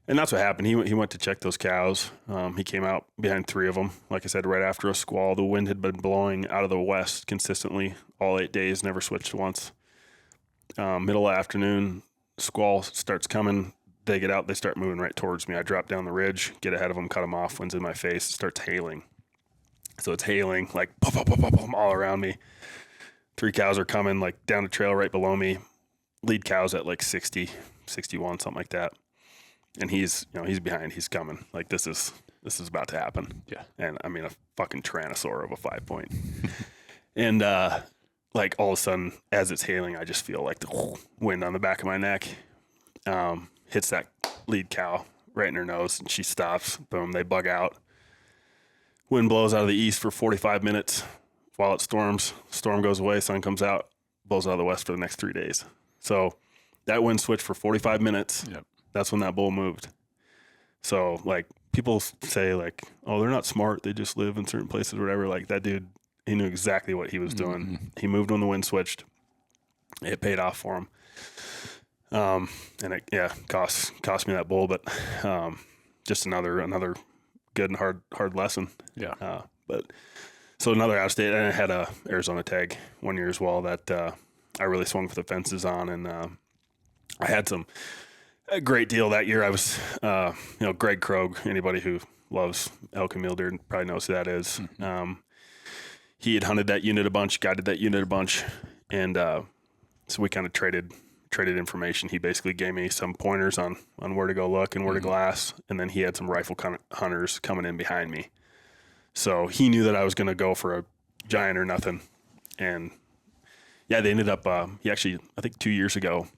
And that's what happened. He went to check those cows. He came out behind 3 of them. Like I said, right after a squall. The wind had been blowing out of the west consistently all 8 days, never switched once. Middle of afternoon, squall starts coming. They get out, they start moving right towards me. I drop down the ridge, get ahead of them, cut them off. Wind's in my face, it starts hailing. So it's hailing like pop, pop, pop, pop, pop, all around me. 3 cows are coming like down the trail right below me. Lead cow's at like 60, 61, something like that. And he's behind, he's coming. Like this is about to happen. Yeah. And I mean, a fucking Tyrannosaur of a 5-point. And like all of a sudden, as it's hailing, I just feel like the wind on the back of my neck hits that lead cow right in her nose, and she stops. Boom, they bug out. Wind blows out of the east for 45 minutes while it storms. Storm goes away, sun comes out, blows out of the west for the next 3 days. So that wind switched for 45 minutes. Yep. That's when that bull moved. So like people say like, oh, they're not smart. They just live in certain places or whatever. Like that dude, he knew exactly what he was doing. Mm-hmm. He moved when the wind switched. It paid off for him. And it cost me that bull, but just another good and hard lesson. Yeah. But so another out of state, and I had a Arizona tag 1 year as well that I really swung for the fences on, and I had a great deal that year. I was Greg Krogh. Anybody who loves elk and mule deer probably knows who that is. Mm-hmm. He had hunted that unit a bunch, guided that unit a bunch, and so we kind of traded information. He basically gave me some pointers on where to go look and where to glass, and then he had some rifle hunters coming in behind me. So he knew that I was going to go for a giant or nothing, and yeah, they ended up. He actually, I think 2 years ago,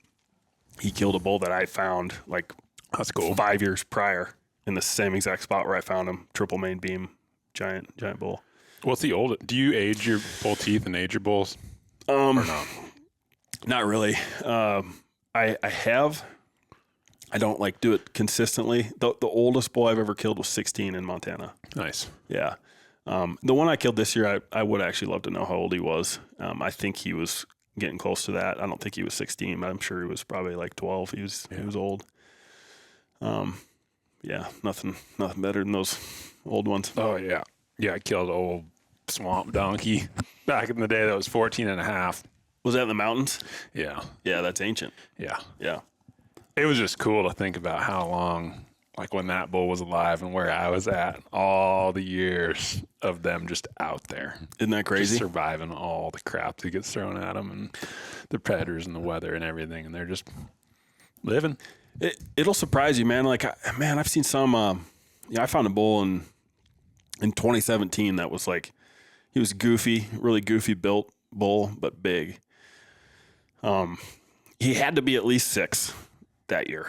he killed a bull that I found like that's cool 5 years prior in the same exact spot where I found him. Triple main beam, giant bull. What's the old? Do you age your bull teeth and age your bulls? Or not? Not really. I have. I don't like do it consistently. The oldest bull I've ever killed was 16 in Montana. Nice. Yeah. The one I killed this year, I would actually love to know how old he was. I think he was getting close to that. I don't think he was 16, but I'm sure he was probably like 12. He was old. Yeah, nothing better than those old ones. Oh yeah. Yeah, I killed an old swamp donkey back in the day that was 14 and a half. Was that in the mountains? Yeah. Yeah, that's ancient. Yeah. Yeah. It was just cool to think about how long, like when that bull was alive and where I was at, all the years of them just out there. Isn't that crazy? Just surviving all the crap that gets thrown at them and the predators and the weather and everything. And they're just living. It'll surprise you, man. Like, I've seen some, I found a bull in 2017 that was like, he was goofy, really goofy built bull, but big. He had to be at least 6 that year.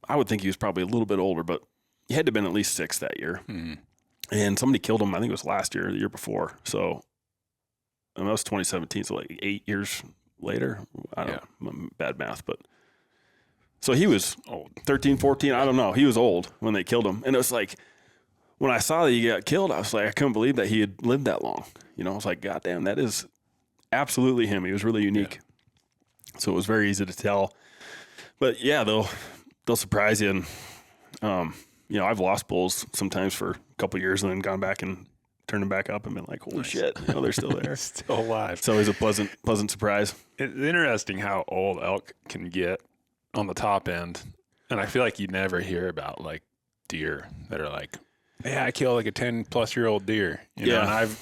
I would think he was probably a little bit older, but he had to have been at least 6 that year. Mm-hmm. And somebody killed him, I think it was last year or the year before. So, and that was 2017, so like 8 years later. I don't know, bad math, but. So he was old, 13, 14, I don't know. He was old when they killed him. And it was like, when I saw that he got killed, I was like, I couldn't believe that he had lived that long. I was like, God damn, that is absolutely him. He was really unique. Yeah. So it was very easy to tell. But yeah, they'll surprise you. And, I've lost bulls sometimes for a couple of years and then gone back and turned them back up and been like, holy shit, they're still there. Still alive. It's always a pleasant surprise. It's interesting how old elk can get on the top end. And I feel like you never hear about like deer that are like, yeah, I killed like a 10-plus-year-old deer. You know, and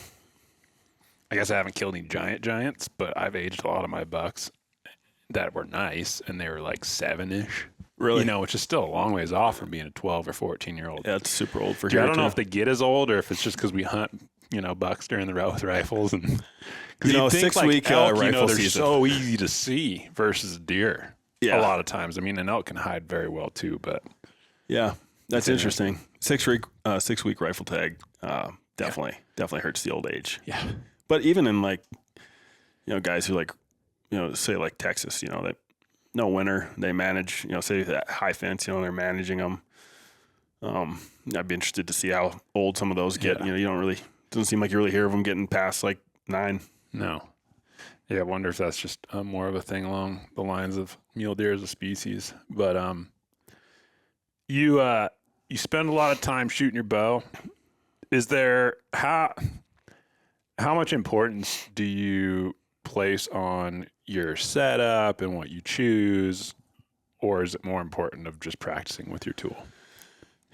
I guess I haven't killed any giants, but I've aged a lot of my bucks that were nice, and they were like 7-ish. Really? Which is still a long ways off from being a 12 or 14-year-old. Yeah, it's super old for here. I don't know if they get as old or if it's just because we hunt bucks during the rut with rifles, and because You know, 6-week elk, rifle they're season. so easy to see versus deer. Yeah. A lot of times. I mean, an elk can hide very well too, but Yeah, that's interesting. 6-week rifle tag definitely hurts the old age. yeah, But even in guys who say like Texas, they no winter, they manage, say that high fence, they're managing them. I'd be interested to see how old some of those get. Yeah. Doesn't seem like you really hear of them getting past like 9. no. Yeah, I wonder if that's just more of a thing along the lines of mule deer as a species. But you spend a lot of time shooting your bow. Is there how much importance do you place on your setup and what you choose, or is it more important of just practicing with your tool?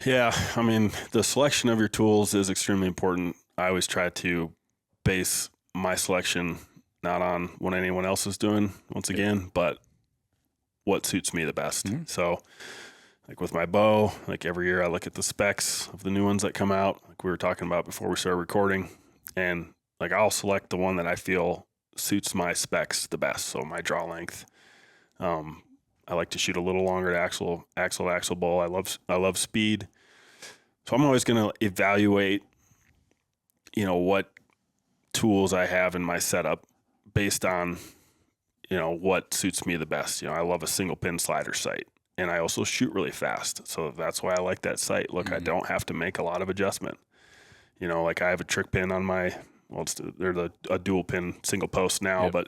Yeah, I mean, the selection of your tools is extremely important. I always try to base my selection not on what anyone else is doing, once again, but what suits me the best. Mm-hmm. So, like with my bow, like every year I look at the specs of the new ones that come out, like we were talking about before we started recording, and like I'll select the one that I feel suits my specs the best. So my draw length, I like to shoot a little longer to axle bow. I love speed. So I'm always going to evaluate, what tools I have in my setup based on, what suits me the best. I love a single pin slider sight, and I also shoot really fast. So that's why I like that sight. Look, I don't have to make a lot of adjustment. Like I have a trick pin on my, they're a dual pin single post now, but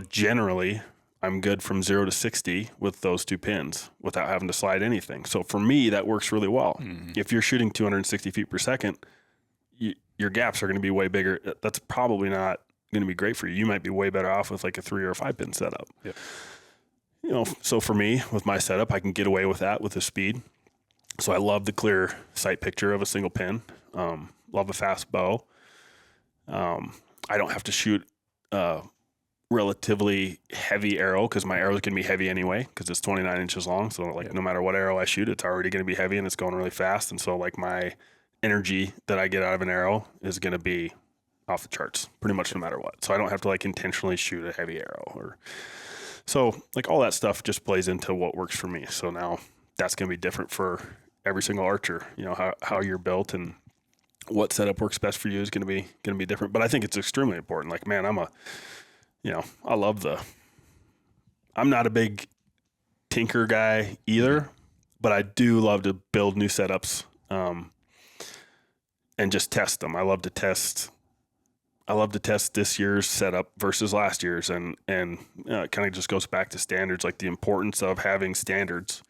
generally I'm good from 0 to 60 with those 2 pins without having to slide anything. So for me, that works really well. If you're shooting 260 feet per second, your gaps are going to be way bigger. That's probably not going to be great for you. You might be way better off with like a 3 or a 5 pin setup. Yep. So for me, with my setup, I can get away with that with the speed. So I love the clear sight picture of a single pin. Love a fast bow. I don't have to shoot relatively heavy arrow because my arrow is going to be heavy anyway because it's 29 inches long. So no matter what arrow I shoot, it's already going to be heavy and it's going really fast. And so like my energy that I get out of an arrow is going to be off the charts pretty much no matter what. So I don't have to like intentionally shoot a heavy arrow so like all that stuff just plays into what works for me. So now that's going to be different for every single archer, how you're built and what setup works best for you is going to be different. But I think it's extremely important. Like, man, I'm not a big tinker guy either, but I do love to build new setups, and just test them. I love to test this year's setup versus last year's, and it kind of just goes back to standards. Like the importance of having standards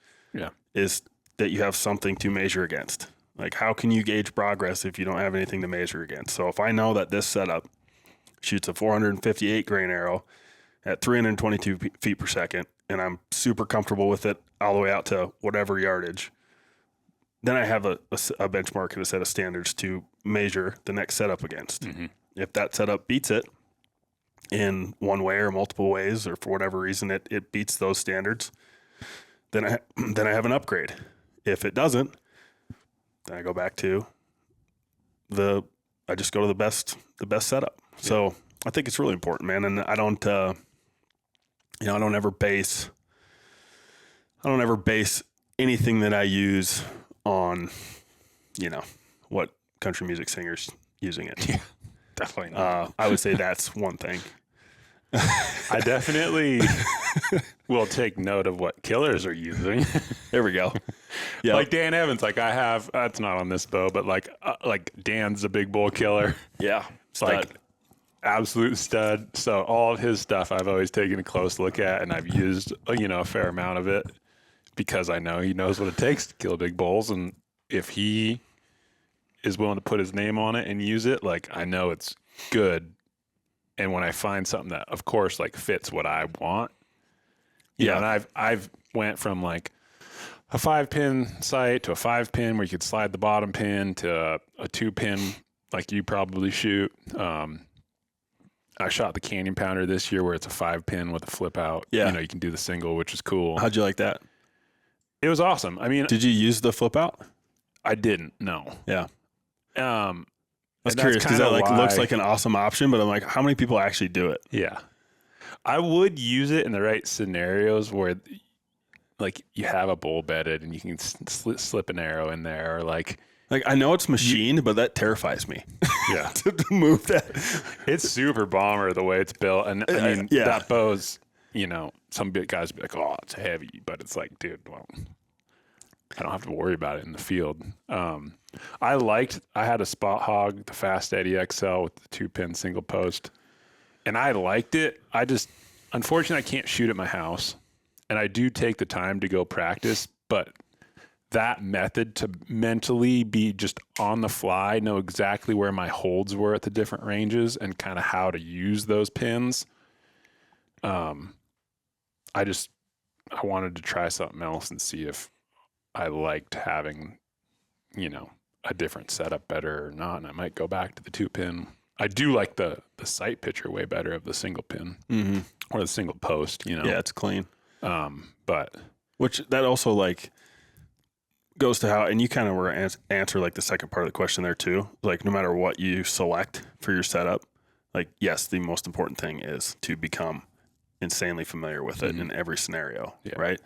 is that you have something to measure against. Like how can you gauge progress if you don't have anything to measure against? So if I know that this setup shoots a 458 grain arrow at 322 feet per second, and I'm super comfortable with it all the way out to whatever yardage, then I have a benchmark and a set of standards to measure the next setup against. Mm-hmm. If that setup beats it in one way or multiple ways, or for whatever reason it beats those standards, then I have an upgrade. If it doesn't, then I go back to I just go to the best setup. Yeah. So I think it's really important, man. And I don't ever base anything that I use on, what country music singer's using it. Yeah, definitely not. I would say that's one thing. I definitely will take note of what killers are using. There we go. Yeah, like Dan Evans. Like I have, that's not on this bow, but like Dan's a big bull killer. Yeah, like absolute stud. So all of his stuff I've always taken a close look at, and I've used a fair amount of it because I know he knows what it takes to kill big bulls, and if he is willing to put his name on it and use it, like I know it's good. And when I find something that, of course, like fits what I want, and I've went from like a 5-pin sight to a 5-pin where you could slide the bottom pin to a 2-pin like you probably shoot. I shot the Canyon Pounder this year where it's a 5-pin with a flip out. Yeah, you can do the single, which is cool. How'd you like that? It was awesome. I mean, did you use the flip out? I didn't. No. Yeah. I was And that's curious because that kinda like looks why- like an awesome option, but I'm like, how many people actually do it? Yeah. I would use it in the right scenarios where like you have a bull bedded and you can slip an arrow in there, or like, Like I know it's machined, but that terrifies me yeah, to move that. it's super bomber the way it's built. And I mean, yeah. that bow's, you know, some big guys be like, oh, it's heavy, but it's like, dude, well, I don't have to worry about it in the field. I had a Spot Hog, the Fast Eddie XL with the 2-pin single post, and I liked it. Unfortunately, I can't shoot at my house, and I do take the time to go practice, but that method to mentally be just on the fly, know exactly where my holds were at the different ranges and kind of how to use those pins. I wanted to try something else and see if I liked having, you know, a different setup better or not. And I might go back to the 2-pin. I do like the sight picture way better of the single pin or the single post, you know? Yeah, it's clean. But Which that also like goes to how, and you kind of were answer like the second part of the question there too. Like no matter what you select for your setup, like yes, the most important thing is to become insanely familiar with it in every scenario, right?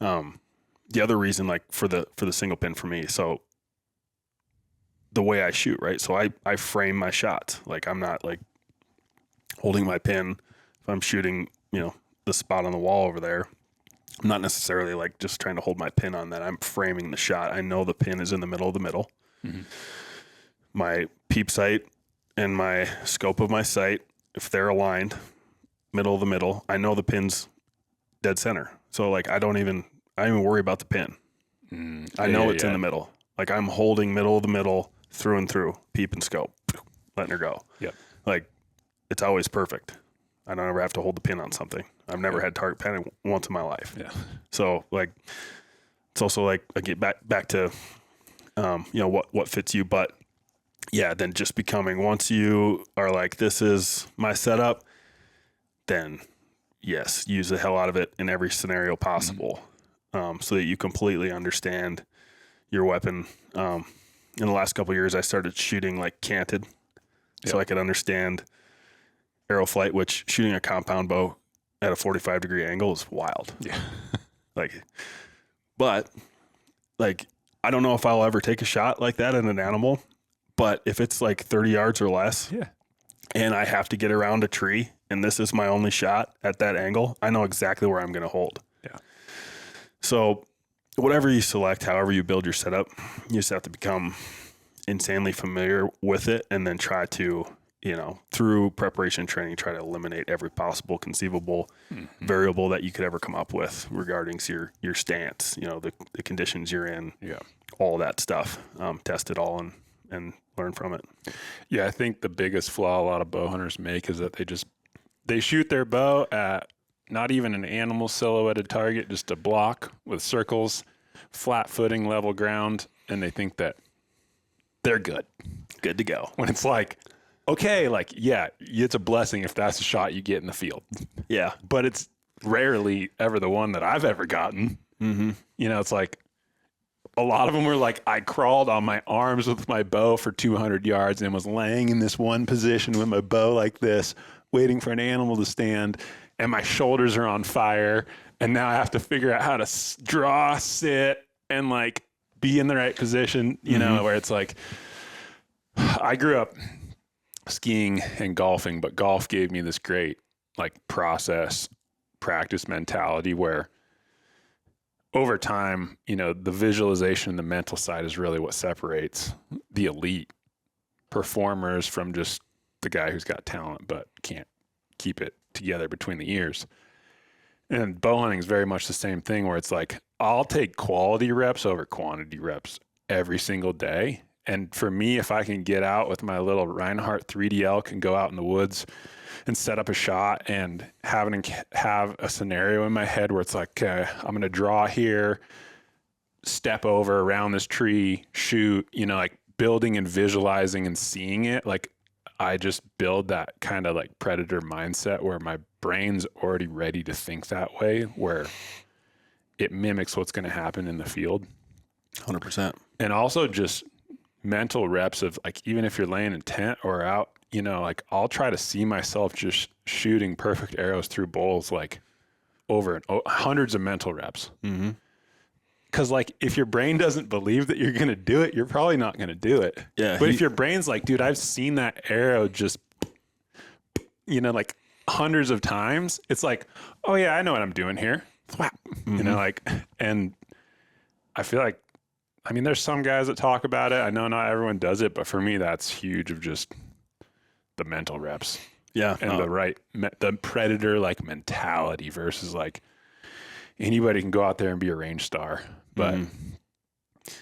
The other reason, like for the single pin for me, so the way I shoot, right? So I frame my shots. Like I'm not like holding my pin. If I'm shooting, you know, the spot on the wall over there, I'm not necessarily like just trying to hold my pin on that. I'm framing the shot. I know the pin is in the middle of the middle. My peep sight and my scope of my sight, if they're aligned, middle of the middle, I know the pin's dead center. So like I don't even worry about the pin. I know it's in the middle. Like I'm holding middle of the middle through and through, peep and scope, letting her go. Yep. Like it's always perfect. I don't ever have to hold the pin on something. I've never had target panning once in my life. Yeah. So like, it's also like I get back to, you know, what fits you, but yeah, then just becoming, once you are like, this is my setup, then yes, use the hell out of it in every scenario possible. So that you completely understand your weapon. In the last couple of years, I started shooting like canted, so I could understand arrow flight, which shooting a compound bow at a 45-degree angle is wild. Yeah. But I don't know if I'll ever take a shot like that at an animal, but if it's like 30 yards or less, and I have to get around a tree, and this is my only shot at that angle, I know exactly where I'm going to hold. Yeah. So whatever you select, however you build your setup, you just have to become insanely familiar with it and then try to, you know, through preparation training, try to eliminate every possible conceivable variable that you could ever come up with regarding your stance, you know, the conditions you're in, all that stuff, test it all and learn from it. Yeah. I think the biggest flaw a lot of bow hunters make is that they shoot their bow at not even an animal silhouetted target, just a block with circles, flat footing, level ground, and they think that they're good to go. when it's like, okay, like, yeah, it's a blessing if that's a shot you get in the field. Yeah. But it's rarely ever the one that I've ever gotten. You know, it's like a lot of them were like, I crawled on my arms with my bow for 200 yards and was laying in this one position with my bow like this, waiting for an animal to stand, and my shoulders are on fire. And now I have to figure out how to draw, sit, and like be in the right position, you know, where it's like, I grew up skiing and golfing, but golf gave me this great like practice mentality where over time, you know, the visualization and the mental side is really what separates the elite performers from just the guy who's got talent but can't keep it together between the ears. And bow hunting is very much the same thing where it's like, I'll take quality reps over quantity reps every single day. And for me, if I can get out with my little Reinhardt 3D elk and go out in the woods and set up a shot and have a scenario in my head where it's like, okay, I'm going to draw here, step over around this tree, shoot, you know, like building and visualizing and seeing it. Like I just build that kind of like predator mindset where my brain's already ready to think that way, where it mimics what's going to happen in the field. 100%. And also just mental reps of like, even if you're laying in tent or out, you know, like I'll try to see myself just shooting perfect arrows through bowls, like over hundreds of mental reps. Mm-hmm. Cause like if your brain doesn't believe that you're going to do it, you're probably not going to do it. Yeah. But if your brain's like, dude, I've seen that arrow just, you know, like hundreds of times, it's like, oh yeah, I know what I'm doing here. Thwap. You know, like, and I feel like, I mean, there's some guys that talk about it. I know not everyone does it, but for me, that's huge of just the mental reps. Yeah. And the predator like mentality versus like anybody can go out there and be a range star, but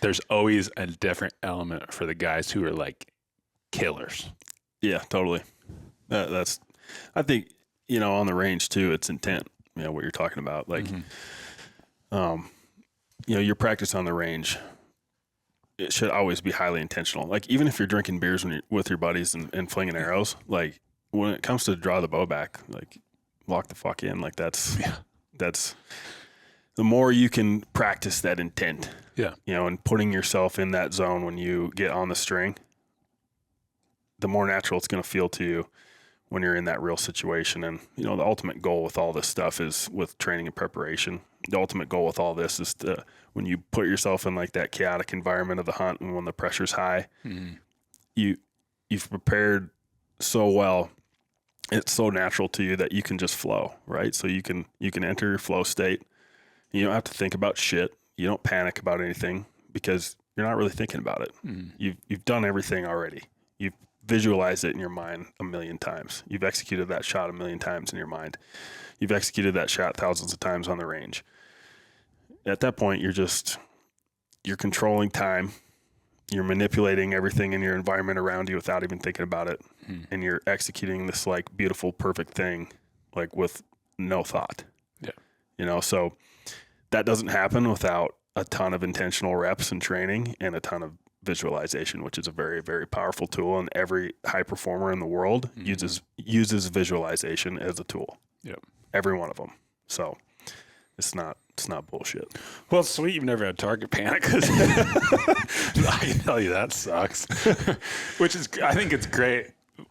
there's always a different element for the guys who are like killers. Yeah, totally. That's, I think, you know, on the range too, it's intent, you know, what you're talking about. Like, you know, your practice on the range, it should always be highly intentional. Like even if you're drinking beers with your buddies and flinging arrows, like when it comes to draw the bow back, like lock the fuck in. Like that's the more you can practice that intent, you know, and putting yourself in that zone when you get on the string, the more natural it's going to feel to you when you're in that real situation. And, you know, the ultimate goal with all this stuff is with training and preparation. The ultimate goal with all this is to, when you put yourself in like that chaotic environment of the hunt and when the pressure's high, you've prepared so well. It's so natural to you that you can just flow, right? So you can enter your flow state. You don't have to think about shit. You don't panic about anything because you're not really thinking about it. You've done everything already. You've visualized it in your mind a million times. You've executed that shot a million times in your mind. You've executed that shot thousands of times on the range. At that point, you're controlling time. You're manipulating everything in your environment around you without even thinking about it. And you're executing this like beautiful, perfect thing, like with no thought. Yeah. You know, so that doesn't happen without a ton of intentional reps and training and a ton of visualization, which is a very, very powerful tool. And every high performer in the world uses visualization as a tool. Yep. Every one of them. So it's not bullshit. Well, it's sweet you've never had target panic, 'cause I can tell you that sucks. Which is, I think it's great.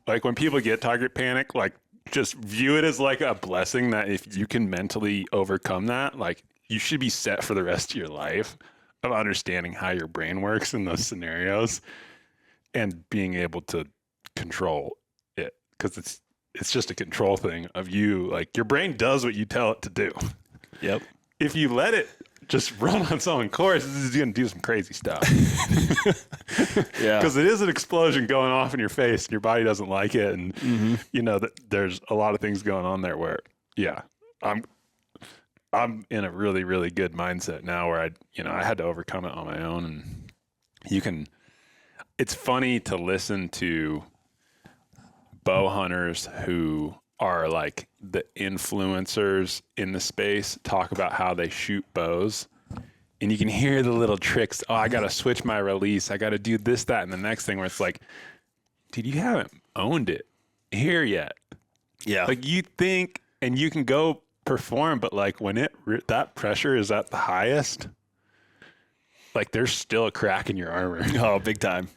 Like when people get target panic, like just view it as like a blessing that if you can mentally overcome that, like you should be set for the rest of your life of understanding how your brain works in those scenarios and being able to control it. 'Cause it's just a control thing of you. Like your brain does what you tell it to do. Yep. If you let it just run on its own course, this is going to do some crazy stuff. Yeah. Because it is an explosion going off in your face and your body doesn't like it. And, you know, there's a lot of things going on there where, yeah, I'm in a really, really good mindset now where I had to overcome it on my own. And it's funny to listen to bow hunters who are like the influencers in the space talk about how they shoot bows, and you can hear the little tricks. Oh, I got to switch my release. I got to do this, that, and the next thing, where it's like, dude, you haven't owned it here yet. Yeah. Like you think, and you can go perform, but like when that pressure is at the highest, like there's still a crack in your armor. Oh, big time.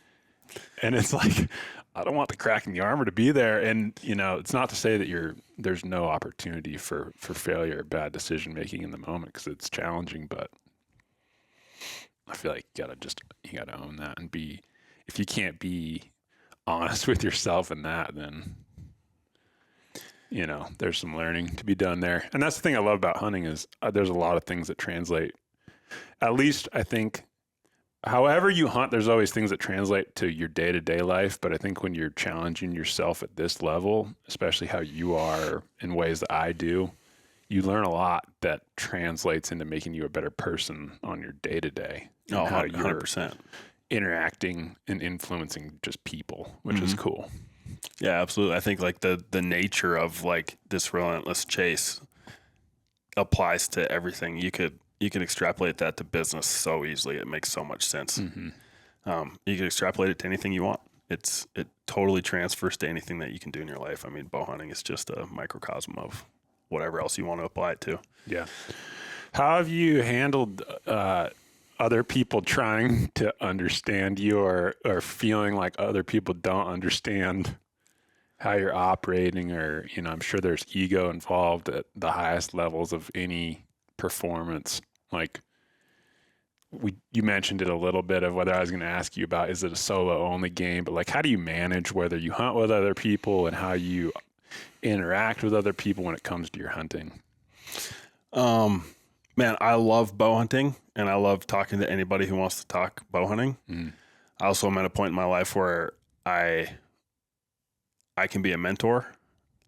And it's like, I don't want the crack in the armor to be there. And, you know, it's not to say that there's no opportunity for failure or bad decision making in the moment, because it's challenging, but I feel like you gotta own that and if you can't be honest with yourself in that, then, you know, there's some learning to be done there. And that's the thing I love about hunting is there's a lot of things that translate. At least I think however you hunt, there's always things that translate to your day-to-day life. But I think when you're challenging yourself at this level, especially how you are in ways that I do, you learn a lot that translates into making you a better person on your day-to-day. Oh, how 100%. Interacting and influencing just people, which is cool. Yeah, absolutely. I think like the nature of like this relentless chase applies to everything. You could extrapolate that to business so easily. It makes so much sense. You can extrapolate it to anything you want. It totally transfers to anything that you can do in your life. I mean, bow hunting is just a microcosm of whatever else you want to apply it to. Yeah. How have you handled other people trying to understand you, or feeling like other people don't understand how you're operating, or, I'm sure there's ego involved at the highest levels of any performance. Like, you mentioned it a little bit of whether I was going to ask you about, is it a solo only game, but like, how do you manage whether you hunt with other people and how you interact with other people when it comes to your hunting? Man, I love bow hunting, and I love talking to anybody who wants to talk bow hunting. I also am at a point in my life where I can be a mentor.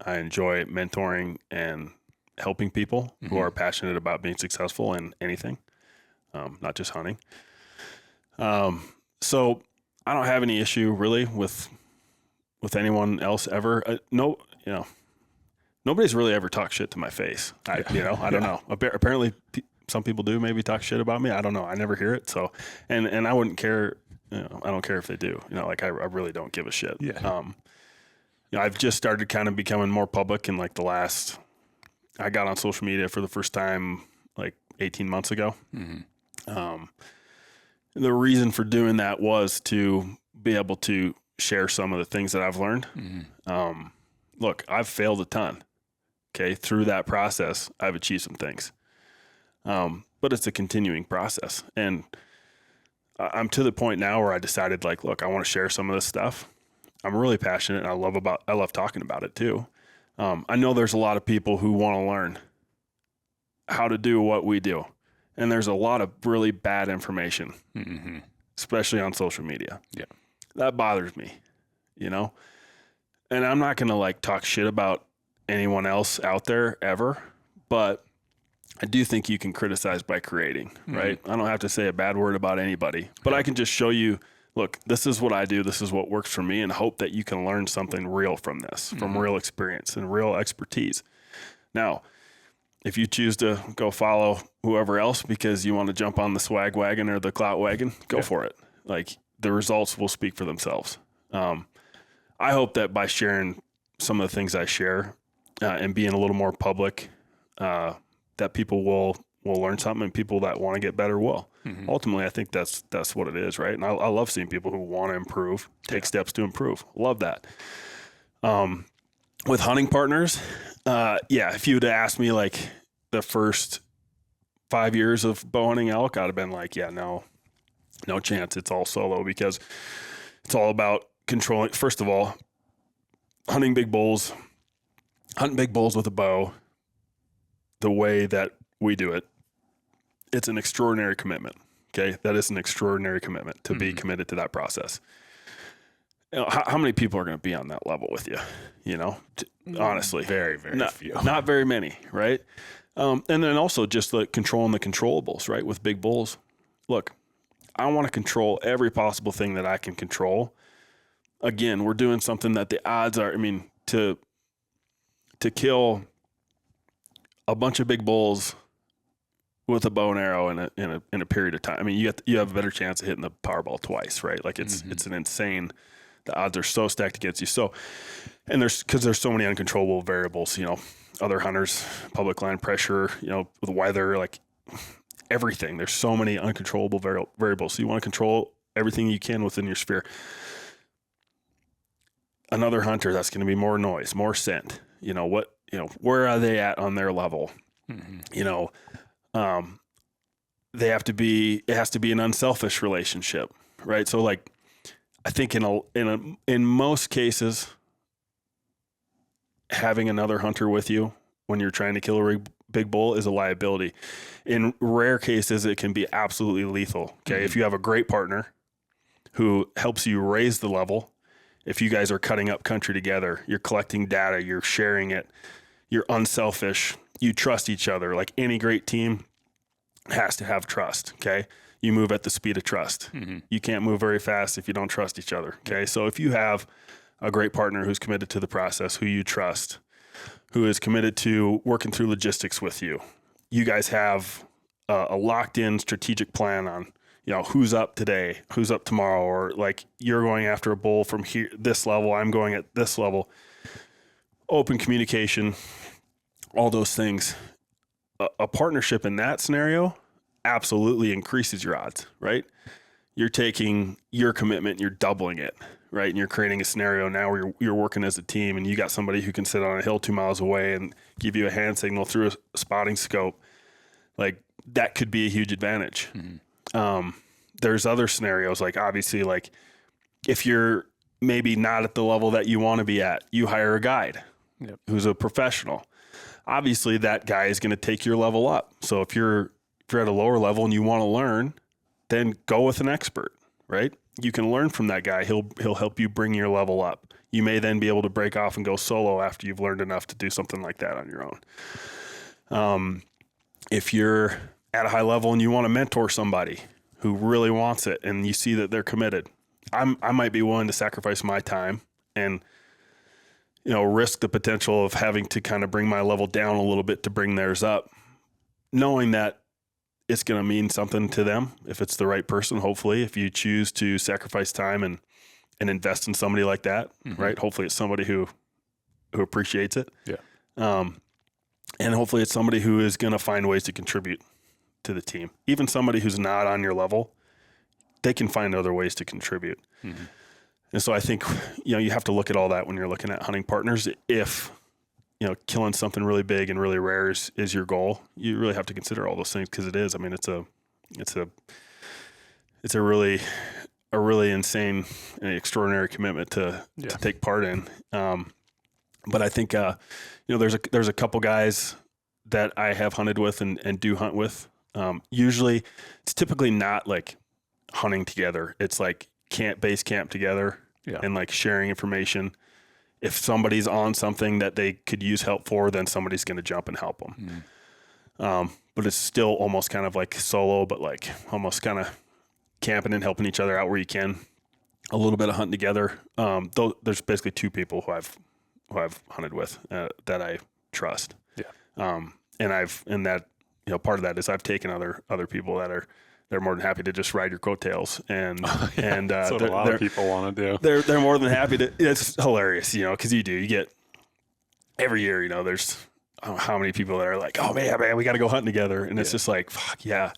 I enjoy mentoring and helping people who are passionate about being successful in anything, not just hunting. So I don't have any issue really with anyone else ever. Nobody's really ever talked shit to my face. I don't know. Apparently some people do maybe talk shit about me. I don't know. I never hear it. So, and I wouldn't care. I don't care if they do. I really don't give a shit. Yeah. I've just started kind of becoming more public in like I got on social media for the first time like 18 months ago. The reason for doing that was to be able to share some of the things that I've learned. Look, I've failed a ton. Okay. Through that process, I've achieved some things. But it's a continuing process. And I'm to the point now where I decided, like, look, I want to share some of this stuff. I'm really passionate, and I love talking about it too. I know there's a lot of people who want to learn how to do what we do. And there's a lot of really bad information, especially on social media. Yeah. That bothers me, And I'm not going to like talk shit about anyone else out there ever, but I do think you can criticize by creating, right? I don't have to say a bad word about anybody, but I can just show you, look, this is what I do. This is what works for me, and hope that you can learn something real from this, from real experience and real expertise. Now, if you choose to go follow whoever else because you want to jump on the swag wagon or the clout wagon, go for it. Like, the results will speak for themselves. I hope that by sharing some of the things I share and being a little more public, that people will learn something, and people that want to get better will. Ultimately, I think that's what it is, right? And I love seeing people who want to improve, take steps to improve. Love that. With hunting partners, if you would have asked me like the first 5 years of bow hunting elk, I'd have been like, no chance. It's all solo, because it's all about controlling. First of all, hunting big bulls with a bow, the way that we do it, it's an extraordinary commitment. Okay. That is an extraordinary commitment to be committed to that process. How many people are going to be on that level with you? Honestly, Very, very few. Not very many. Right. And then also just like controlling the controllables, right? With big bulls. Look, I want to control every possible thing that I can control. Again, we're doing something that the odds are, to kill a bunch of big bulls with a bow and arrow in a period of time. You have a better chance of hitting the Powerball twice, right? Like it's an insane. The odds are so stacked against you. So, and there's so many uncontrollable variables. Other hunters, public land pressure. With weather, like everything. There's so many uncontrollable variables. So you want to control everything you can within your sphere. Another hunter, that's going to be more noise, more scent. Where are they at on their level? It has to be an unselfish relationship, right? So like, I think in most cases, having another hunter with you when you're trying to kill a big bull is a liability. In rare cases, it can be absolutely lethal. Okay. If you have a great partner who helps you raise the level, if you guys are cutting up country together, you're collecting data, you're sharing it, you're unselfish, you trust each other. Like any great team has to have trust. Okay. You move at the speed of trust. You can't move very fast if you don't trust each other. Okay. So if you have a great partner who's committed to the process, who you trust, who is committed to working through logistics with you, you guys have a locked in strategic plan on, who's up today, who's up tomorrow, or like you're going after a bull from here, this level, I'm going at this level, open communication, all those things. A partnership in that scenario absolutely increases your odds, right? You're taking your commitment, you're doubling it, right? And you're creating a scenario now where you're working as a team, and you got somebody who can sit on a hill 2 miles away and give you a hand signal through a spotting scope. Like, that could be a huge advantage. There's other scenarios, like obviously, like if you're maybe not at the level that you want to be at, you hire a guide who's a professional. Obviously, that guy is going to take your level up. So if you're at a lower level and you want to learn, then go with an expert, right? You can learn from that guy. He'll help you bring your level up. You may then be able to break off and go solo after you've learned enough to do something like that on your own. If you're at a high level and you want to mentor somebody who really wants it and you see that they're committed, I might be willing to sacrifice my time and, risk the potential of having to kind of bring my level down a little bit to bring theirs up, knowing that it's going to mean something to them if it's the right person. Hopefully, if you choose to sacrifice time and invest in somebody like that, right? Hopefully it's somebody who appreciates it. Yeah. And hopefully it's somebody who is going to find ways to contribute to the team. Even somebody who's not on your level, they can find other ways to contribute. And so I think, you have to look at all that when you're looking at hunting partners. If, killing something really big and really rare is your goal, you really have to consider all those things, because it is. I mean, it's a really insane and extraordinary commitment to take part in. But I think, there's a couple guys that I have hunted with and do hunt with. Usually it's typically not like hunting together. It's like base camp together and like sharing information. If somebody's on something that they could use help for, then somebody's going to jump and help them. But it's still almost kind of like solo, but like almost kind of camping and helping each other out where you can. A little bit of hunting together. Though there's basically two people who I've hunted with that I trust. And part of that is I've taken other people they're more than happy to just ride your coattails, and that's what a lot of people want to do. They're more than happy to. It's hilarious, because you get every year, there's how many people that are like, oh man, we got to go hunting together, and it's just like, fuck yeah,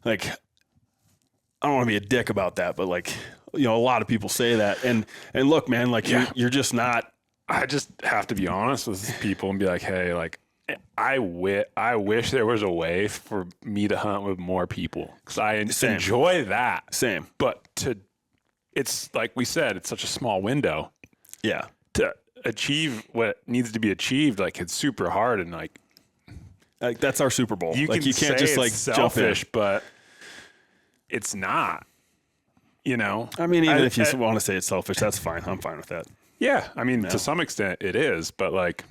like I don't want to be a dick about that, but like a lot of people say that, and look, man, like you're just not. I just have to be honest with people and be like, hey, like. I wish there was a way for me to hunt with more people, because I enjoy that. Same. But it's like we said, it's such a small window. Yeah. To achieve what needs to be achieved, like it's super hard, and like that's our Super Bowl. You can't just like selfish, jump in. But it's not. I mean, even if you want to say it's selfish, that's fine. I'm fine with that. Yeah. I mean, to some extent it is, but like.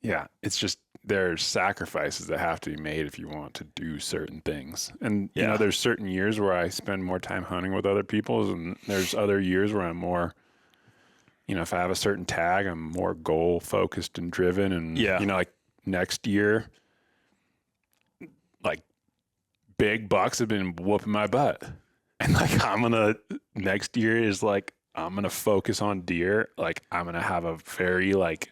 Yeah, it's just there's sacrifices that have to be made if you want to do certain things. And, there's certain years where I spend more time hunting with other people, and there's other years where I'm more, if I have a certain tag, I'm more goal focused and driven. And, like next year, like big bucks have been whooping my butt. And like, next year is like, I'm going to focus on deer. Like, I'm going to have a very like,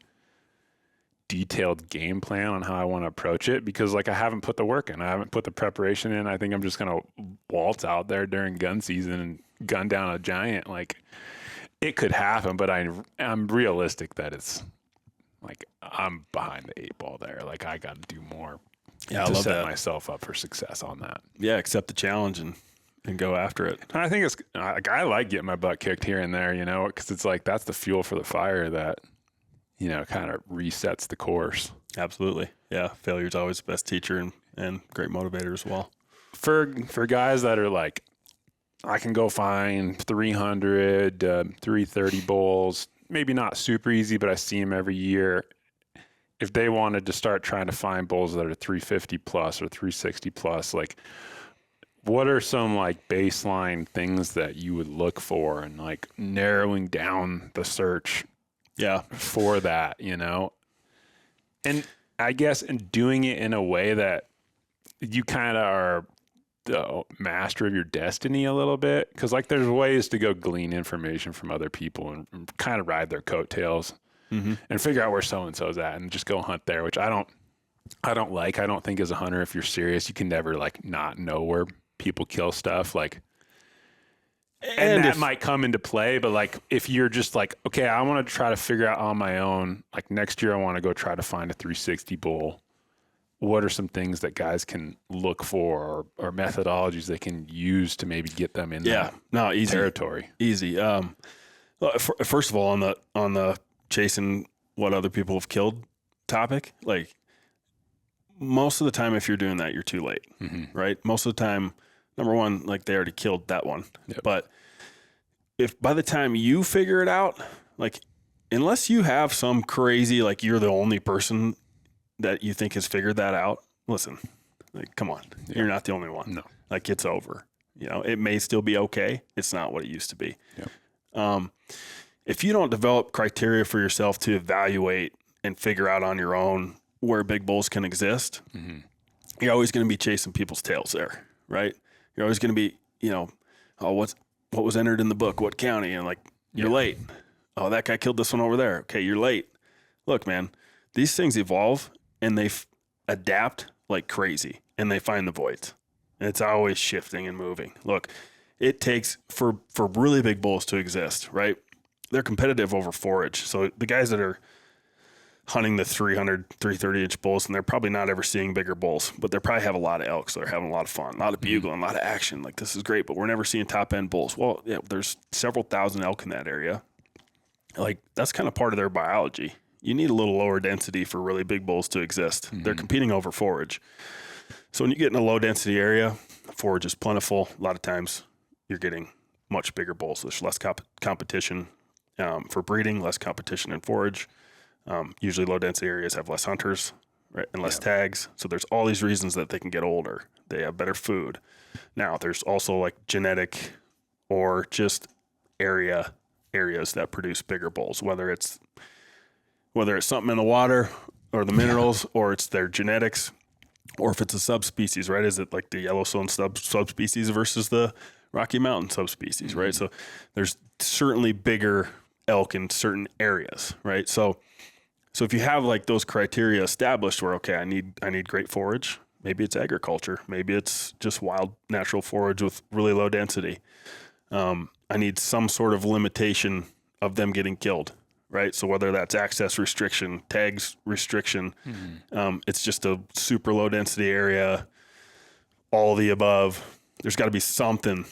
detailed game plan on how I want to approach it, because like I haven't put the work in. I haven't put the preparation in. I think I'm just going to waltz out there during gun season and gun down a giant. Like it could happen, but I'm realistic that it's like I'm behind the 8 ball there. Like I got to do more to set myself up for success on that. Yeah. Accept the challenge and go after it. And I think it's like, I like getting my butt kicked here and there, because it's like, that's the fuel for the fire that, kind of resets the course. Absolutely. Yeah. Failure's always the best teacher and great motivator as well. For guys that are like, I can go find 300, 330 bulls, maybe not super easy, but I see them every year. If they wanted to start trying to find bulls that are 350 plus or 360 plus, like what are some like baseline things that you would look for, and like narrowing down the search for that, and I guess in doing it in a way that you kind of are the master of your destiny a little bit. Cause like there's ways to go glean information from other people and kind of ride their coattails and figure out where so-and-so's at and just go hunt there, which I don't I don't think as a hunter, if you're serious, you can never like not know where people kill stuff. Like, and that might come into play, but like if you're just like, okay, I want to try to figure out on my own, like next year I want to go try to find a 360 bull. What are some things that guys can look for or methodologies they can use to maybe get them in that territory? Easy. First of all, on the chasing what other people have killed topic, like most of the time, if you're doing that, you're too late, right? Most of the time, number one, like they already killed that one. Yep. But if by the time you figure it out, like unless you have some crazy, like you're the only person that you think has figured that out, listen, like, come on, you're not the only one. No. Like it's over. You know, it may still be okay. It's not what it used to be. Yep. If you don't develop criteria for yourself to evaluate and figure out on your own where big bulls can exist, you're always going to be chasing people's tails there, right? You're always going to be, you know, oh, what was entered in the book, what county, and like you're late. Oh, that guy killed this one over there. Okay, you're late. Look, man, these things evolve and they adapt like crazy, and they find the voids. And it's always shifting and moving. Look, it takes for really big bulls to exist, right? They're competitive over forage. So the guys that are hunting the 300, 330 inch bulls, and they're probably not ever seeing bigger bulls, but they probably have a lot of elk, so they're having a lot of fun, a lot of bugling, a lot of action. Like, this is great, but we're never seeing top end bulls. Well, yeah, there's several thousand elk in that area. Like, that's kind of part of their biology. You need a little lower density for really big bulls to exist. They're competing over forage. So when you get in a low density area, forage is plentiful. A lot of times you're getting much bigger bulls. There's less competition for breeding, less competition in forage. Usually low density areas have less hunters, right, and less tags. So there's all these reasons that they can get older. They have better food. Now there's also like genetic or just areas that produce bigger bulls, whether it's something in the water or the minerals, or it's their genetics, or if it's a subspecies, right? Is it like the Yellowstone subspecies versus the Rocky Mountain subspecies, right? So there's certainly bigger elk in certain areas, right? So if you have like those criteria established where, okay, I need great forage, maybe it's agriculture, maybe it's just wild natural forage with really low density. I need some sort of limitation of them getting killed, right? So whether that's access restriction, tags restriction, it's just a super low density area, all the above. There's got to be something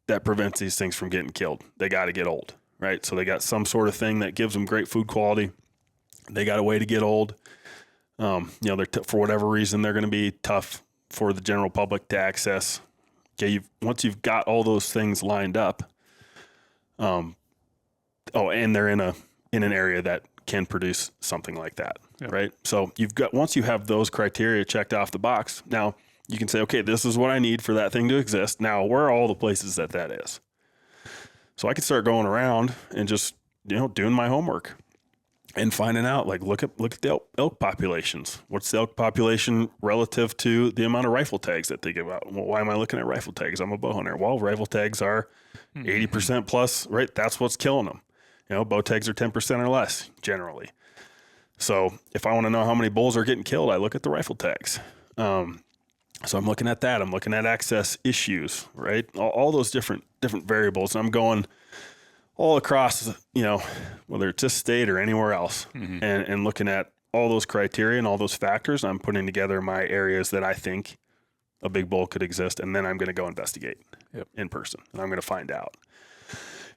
that prevents these things from getting killed. They got to get old, right? So they got some sort of thing that gives them great food quality. They got a way to get old. You know, they're for whatever reason, they're going to be tough for the general public to access. Okay, once you've got all those things lined up, and they're in an area that can produce something like that, right? So once you have those criteria checked off the box, now you can say, okay, this is what I need for that thing to exist. Now, where are all the places that is? So I can start going around and just, you know, doing my homework and finding out, like, look at the elk populations. What's the elk population relative to the amount of rifle tags that they give out? Well, why am I looking at rifle tags? I'm a bow hunter. Well, rifle tags are 80% plus, right? That's what's killing them. You know, bow tags are 10% or less generally. So if I want to know how many bulls are getting killed, I look at the rifle tags. So I'm looking at that. I'm looking at access issues, right? All those different variables. And I'm going all across, you know, whether it's this state or anywhere else, and looking at all those criteria and all those factors. I'm putting together my areas that I think a big bull could exist, and then I'm going to go investigate in person, and I'm going to find out.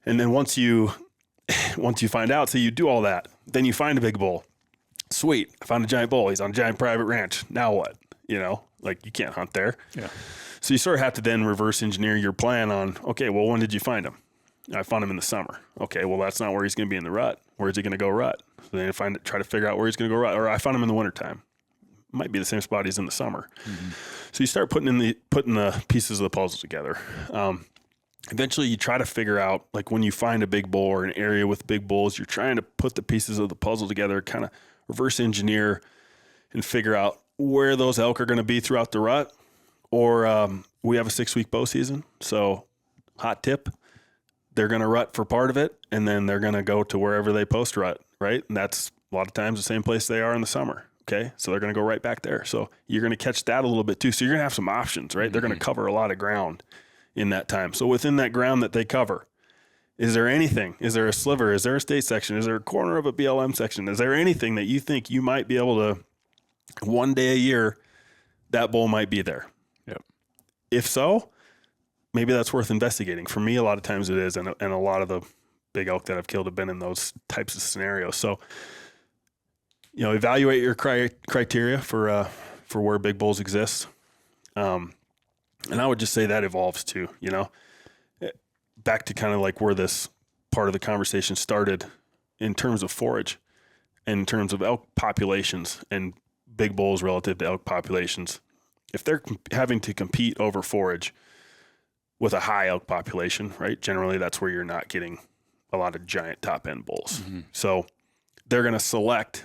And then once you find out, so you do all that, then you find a big bull. Sweet, I found a giant bull. He's on a giant private ranch. Now what? You know, like, you can't hunt there. Yeah. So you sort of have to then reverse engineer your plan on, okay, well, when did you find him? I found him in the summer. Okay, well, that's not where he's going to be in the rut. Where is he going to go rut? So then try to figure out where he's going to go rut. Or I found him in the wintertime. Might be the same spot he's in the summer. So you start putting the pieces of the puzzle together. Eventually, you try to figure out, like, when you find a big bull or an area with big bulls, you're trying to put the pieces of the puzzle together, kind of reverse engineer and figure out where those elk are going to be throughout the rut. Or we have a 6-week bow season. So hot tip, they're going to rut for part of it, and then they're going to go to wherever they post rut, right? And that's a lot of times the same place they are in the summer. Okay, so they're going to go right back there. So you're going to catch that a little bit too. So you're going to have some options, right? They're going to cover a lot of ground in that time. So within that ground that they cover, is there anything? Is there a sliver? Is there a state section? Is there a corner of a BLM section? Is there anything that you think you might be able to, one day a year, that bull might be there? Yep. If so, maybe that's worth investigating. For me, a lot of times it is, and a lot of the big elk that I've killed have been in those types of scenarios. So, evaluate your criteria for where big bulls exist. And I would just say that evolves too, back to kind of like where this part of the conversation started in terms of forage, in terms of elk populations and big bulls relative to elk populations. If they're having to compete over forage with a high elk population, right? Generally, that's where you're not getting a lot of giant top end bulls. Mm-hmm. So they're going to select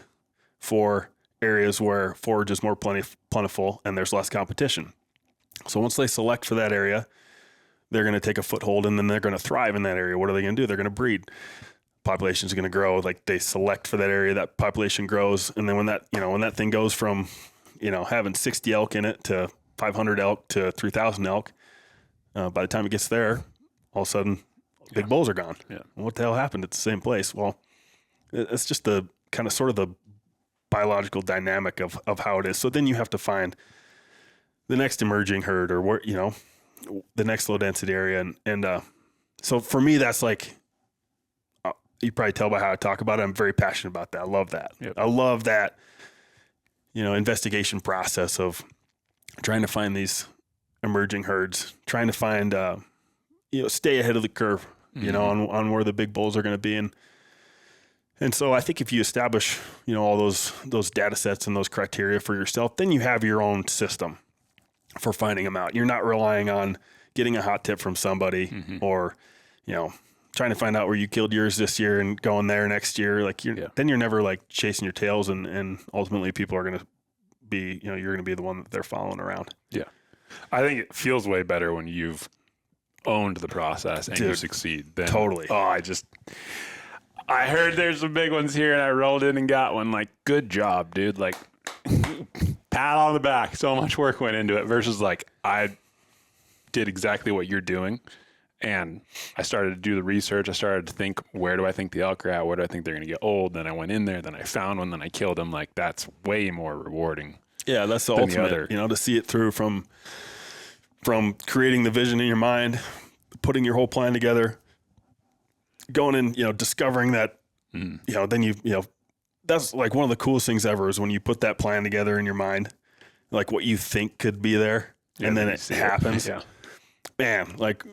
for areas where forage is more plentiful and there's less competition. So once they select for that area, they're going to take a foothold and then they're going to thrive in that area. What are they going to do? They're going to breed. Population is going to grow. Like they select for that area, that population grows. And then when that thing goes from, having 60 elk in it to 500 elk to 3,000 elk, by the time it gets there, all of a sudden big bulls are gone. Yeah. What the hell happened at the same place? Well, it's just the kind of sort of the biological dynamic of how it is. So then you have to find the next emerging herd or where, the next low density area. And so for me, that's like, you probably tell by how I talk about it. I'm very passionate about that. I love that. Yep. I love that, investigation process of trying to find these emerging herds, trying to find, stay ahead of the curve, on where the big bulls are going to be. And so I think if you establish, all those data sets and those criteria for yourself, then you have your own system for finding them out. You're not relying on getting a hot tip from somebody or, trying to find out where you killed yours this year and going there next year. Like then you're never like chasing your tails and ultimately people are going to be, you're going to be the one that they're following around. Yeah. I think it feels way better when you've owned the process and you succeed. Than, totally. I heard there's some big ones here and I rolled in and got one. Like, good job, dude. Like, pat on the back. So much work went into it versus like, I did exactly what you're doing. And I started to do the research. I started to think, where do I think the elk are at? Where do I think they're going to get old? Then I went in there. Then I found one. Then I killed them. Like, that's way more rewarding. Yeah, that's the ultimate, to see it through from creating the vision in your mind, putting your whole plan together, going and, discovering that, then that's like one of the coolest things ever is when you put that plan together in your mind, like what you think could be there, and then it happens. Yeah. Man, like,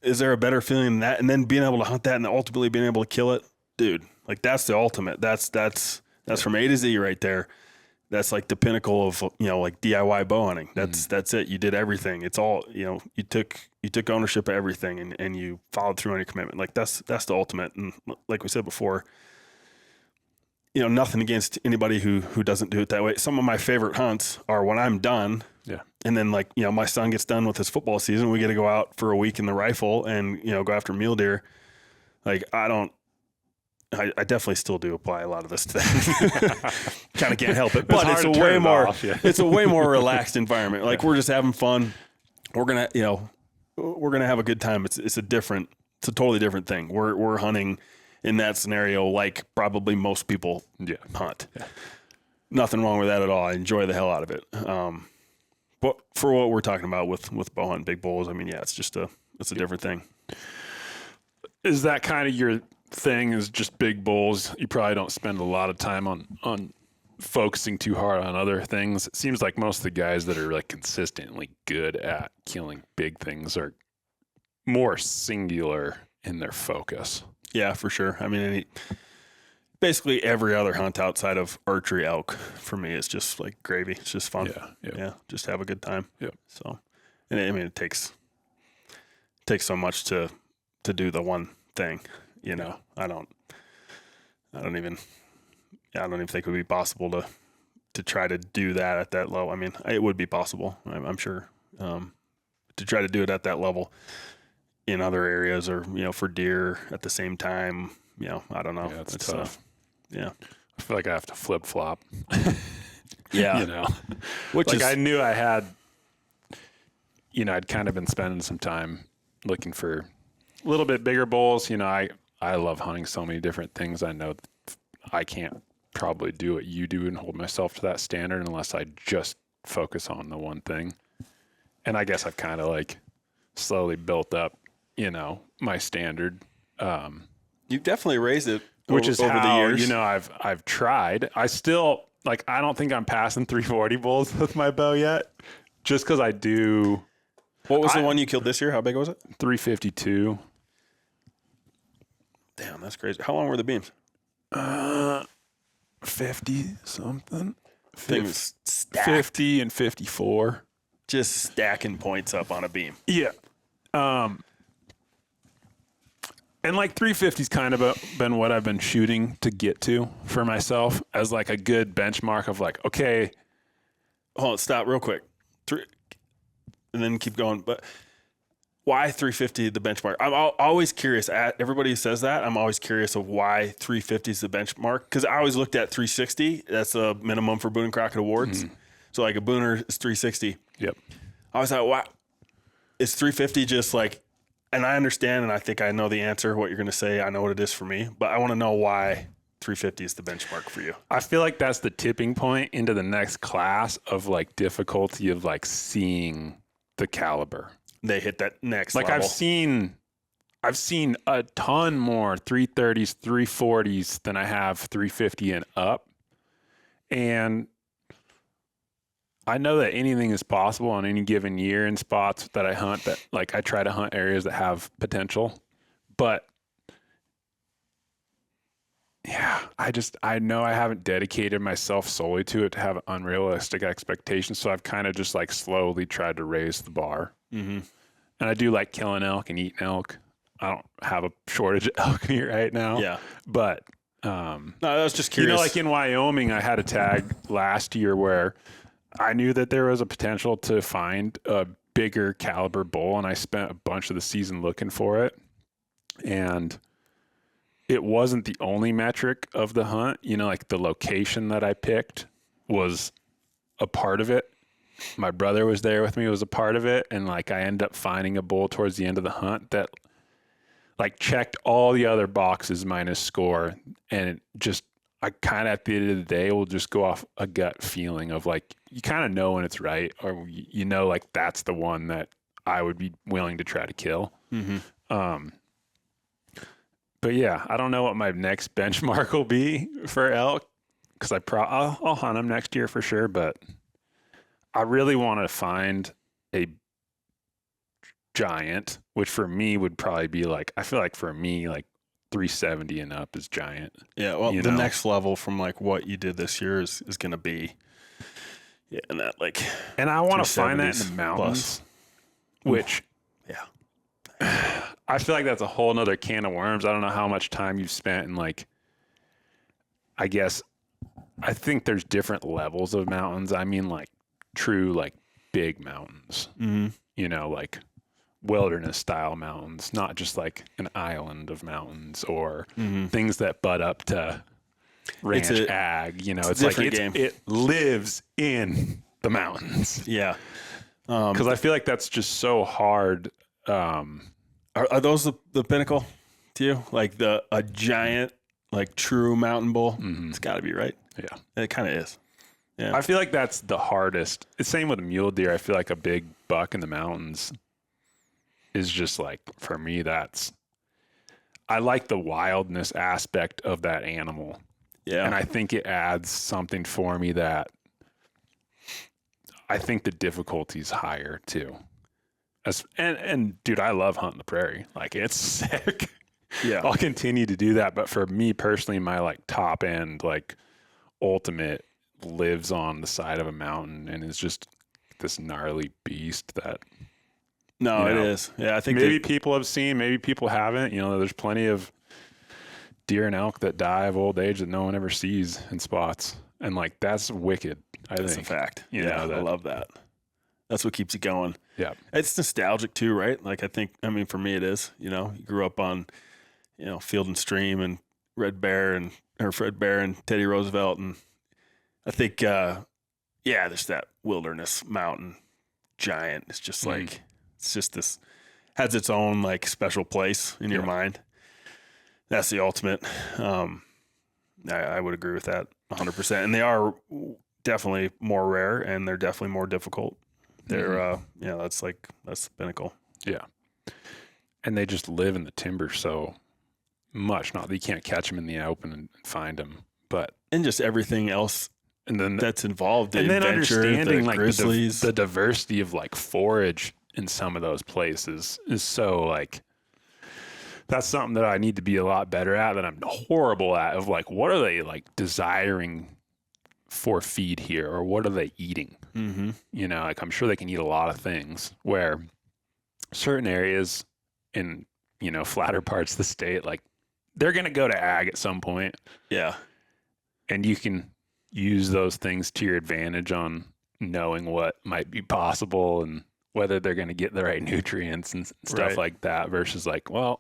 is there a better feeling than that? And then being able to hunt that and ultimately being able to kill it, dude, like that's the ultimate. That's from A to Z right there. That's like the pinnacle of, like DIY bow hunting. That's it. You did everything. It's all, you took ownership of everything and you followed through on your commitment. Like that's the ultimate. And like we said before, nothing against anybody who doesn't do it that way. Some of my favorite hunts are when I'm done. Yeah. And then like, my son gets done with his football season. We get to go out for a week in the rifle and, go after mule deer. Like I definitely still do apply a lot of this to that. Kind of can't help it, but it's a way more relaxed environment. Like we're just having fun. We're going to have a good time. It's a totally different thing. We're hunting in that scenario like probably most people hunt. Yeah. Nothing wrong with that at all. I enjoy the hell out of it. But for what we're talking about with bow hunting big bulls, I mean, it's a different thing. Is that kind of your thing, is just big bulls? You probably don't spend a lot of time on focusing too hard on other things. It seems like most of the guys that are like consistently good at killing big things are more singular in their focus. Yeah, for sure. I mean, basically every other hunt outside of archery elk for me is just like gravy. It's just fun. Yeah. Just have a good time. Yeah. So, and it takes so much to do the one thing. I don't even think it would be possible to try to do that at that level. I mean, it would be possible, I'm sure, to try to do it at that level in other areas or, for deer at the same time. I don't know. Yeah, it's tough. Yeah. I feel like I have to flip flop. Yeah. You know, Which like is, I knew I had, I'd kind of been spending some time looking for a little bit bigger bulls. I love hunting so many different things. I know I can't probably do what you do and hold myself to that standard unless I just focus on the one thing. And I guess I've kind of like slowly built up, my standard. you've definitely raised it Which is over how, the years. I've tried. I still, like, I don't think I'm passing 340 bulls with my bow yet, just because I do What was the one you killed this year? How big was it? 352. Damn, that's crazy. How long were the beams? 50 something. Things stacked. 50 and 54. Just stacking points up on a beam. Yeah. And like 350's kind of been what I've been shooting to get to for myself as like a good benchmark of like, okay. Hold on, stop real quick. And then keep going. But why 350 the benchmark? I'm always curious. Everybody who says that, I'm always curious of why 350 is the benchmark. Because I always looked at 360. That's a minimum for Boone and Crockett Awards. Mm-hmm. So like a Booner is 360. Yep. I was like, why? Is 350 just like, and I understand, and I think I know the answer, what you're going to say. I know what it is for me, but I want to know why 350 is the benchmark for you. I feel like that's the tipping point into the next class of like difficulty of like seeing the caliber. They hit that next like level. I've seen a ton more 330s, 340s than I have 350 and up. And I know that anything is possible on any given year in spots that I hunt, that like I try to hunt areas that have potential. But yeah, I know I haven't dedicated myself solely to it to have unrealistic expectations. So I've kind of just like slowly tried to raise the bar. Mm-hmm. And I do like killing elk and eating elk. I don't have a shortage of elk meat right now. Yeah. But, no, I was just curious. like in Wyoming, I had a tag last year where I knew that there was a potential to find a bigger caliber bull, and I spent a bunch of the season looking for it. And it wasn't the only metric of the hunt. Like the location that I picked was a part of it. My brother was there with me, was a part of it. And like I ended up finding a bull towards the end of the hunt that like checked all the other boxes minus score. And it just, I kind of at the end of the day will just go off a gut feeling of like, you kind of know when it's right, or like that's the one that I would be willing to try to kill. Mm-hmm. But yeah, I don't know what my next benchmark will be for elk, because I'll hunt them next year for sure. But I really want to find a giant, which for me would probably be like, I feel like for me, like 370 and up is giant. Yeah. Well, the next level from like what you did this year is going to be, yeah, and that like, and I want to find that in the mountains, which, yeah, I feel like that's a whole nother can of worms. I don't know how much time you've spent in like, I think there's different levels of mountains. I mean, like true, like big mountains, like wilderness style mountains, not just like an island of mountains or things that butt up to ranch ag. It's like it lives in the mountains. Yeah. Because I feel like that's just so hard. Are those the pinnacle to you? Like a giant, like true mountain bull? Mm-hmm. It's got to be, right? Yeah. It kind of is. Yeah. I feel like that's the hardest. It's same with a mule deer. I feel like a big buck in the mountains is just like, for me, I like the wildness aspect of that animal. Yeah. And I think it adds something for me that I think the difficulty's higher too. And dude, I love hunting the prairie. Like, it's sick. Yeah. I'll continue to do that. But for me personally, my like top end, like ultimate lives on the side of a mountain and is just this gnarly beast that. No, it is. Yeah. I think maybe people have seen, maybe people haven't. There's plenty of deer and elk that die of old age that no one ever sees in spots. And like, that's wicked. That's think. a fact. I love that. That's what keeps you going. Yeah. It's nostalgic too, right? Like for me it is, you grew up on, Field and Stream and Fred Bear and Teddy Roosevelt. And I think, yeah, there's that wilderness mountain giant. It's just like, it's just this, has its own like special place in your mind. That's the ultimate. I would agree with that 100%. And they are definitely more rare, and they're definitely more difficult. They're, that's the pinnacle. Yeah. And they just live in the timber so much. Not that you can't catch them in the open and find them, but. And just everything else and then that's involved. And then adventure, understanding the like grizzlies. the diversity of like forage in some of those places is so like, that's something that I need to be a lot better at, that I'm horrible at, of like, what are they like desiring for feed here, or what are they eating? Mm-hmm. You know, like I'm sure they can eat a lot of things, where certain areas in, you know, flatter parts of the state, like they're going to go to ag at some point. Yeah. And you can use those things to your advantage on knowing what might be possible and whether they're going to get the right nutrients and stuff like that, versus like, well,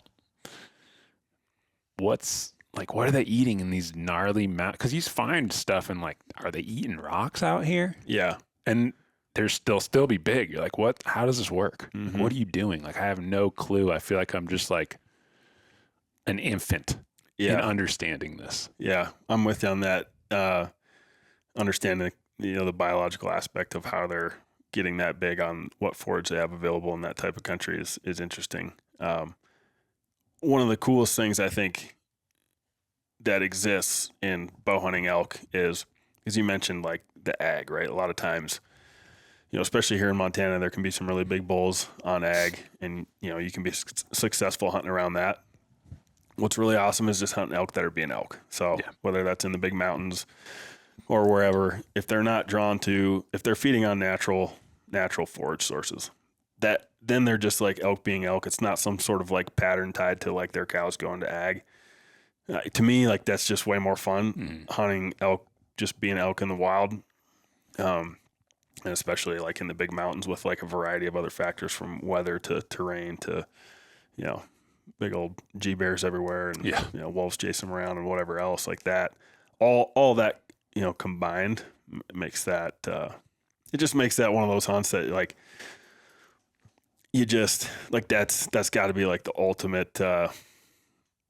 what are they eating in these gnarly mountains? Because you find stuff and like, are they eating rocks out here? Yeah. And they'll still be big. You're like, what? How does this work? Mm-hmm. Like, what are you doing? Like, I have no clue. I feel like I'm just like an infant in understanding this. Yeah, I'm with you on that. Understanding, the biological aspect of how they're getting that big on what forage they have available in that type of country is interesting. One of the coolest things I think that exists in bow hunting elk is, as you mentioned, like the ag, right? A lot of times, especially here in Montana, there can be some really big bulls on ag, and, you can be successful hunting around that. What's really awesome is just hunting elk that are being elk. So whether that's in the big mountains or wherever, if they're not drawn to, if they're feeding on natural forage sources, then they're just like elk being elk. It's not some sort of like pattern tied to like their cows going to ag. To me, like that's just way more fun hunting elk, just being elk in the wild. And especially like in the big mountains with like a variety of other factors, from weather to terrain to, big old G-bears everywhere and, wolves chasing them around and whatever else like that. All that, combined makes that, it just makes that one of those hunts that like, you just like, that's gotta be like the ultimate,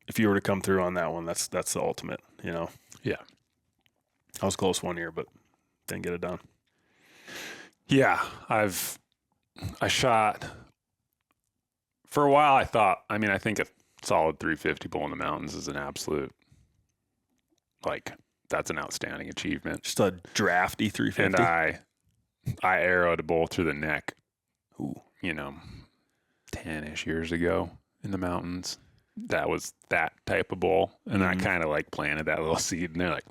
if you were to come through on that one, that's the ultimate, Yeah. I was close one year, but didn't get it done. Yeah. I shot for a while. I think a solid 350 bull in the mountains is an absolute, like, that's an outstanding achievement. Just a draft E350. And I arrowed a bull through the neck, 10-ish years ago in the mountains. That was that type of bull. And I kind of like planted that little seed, and they're like,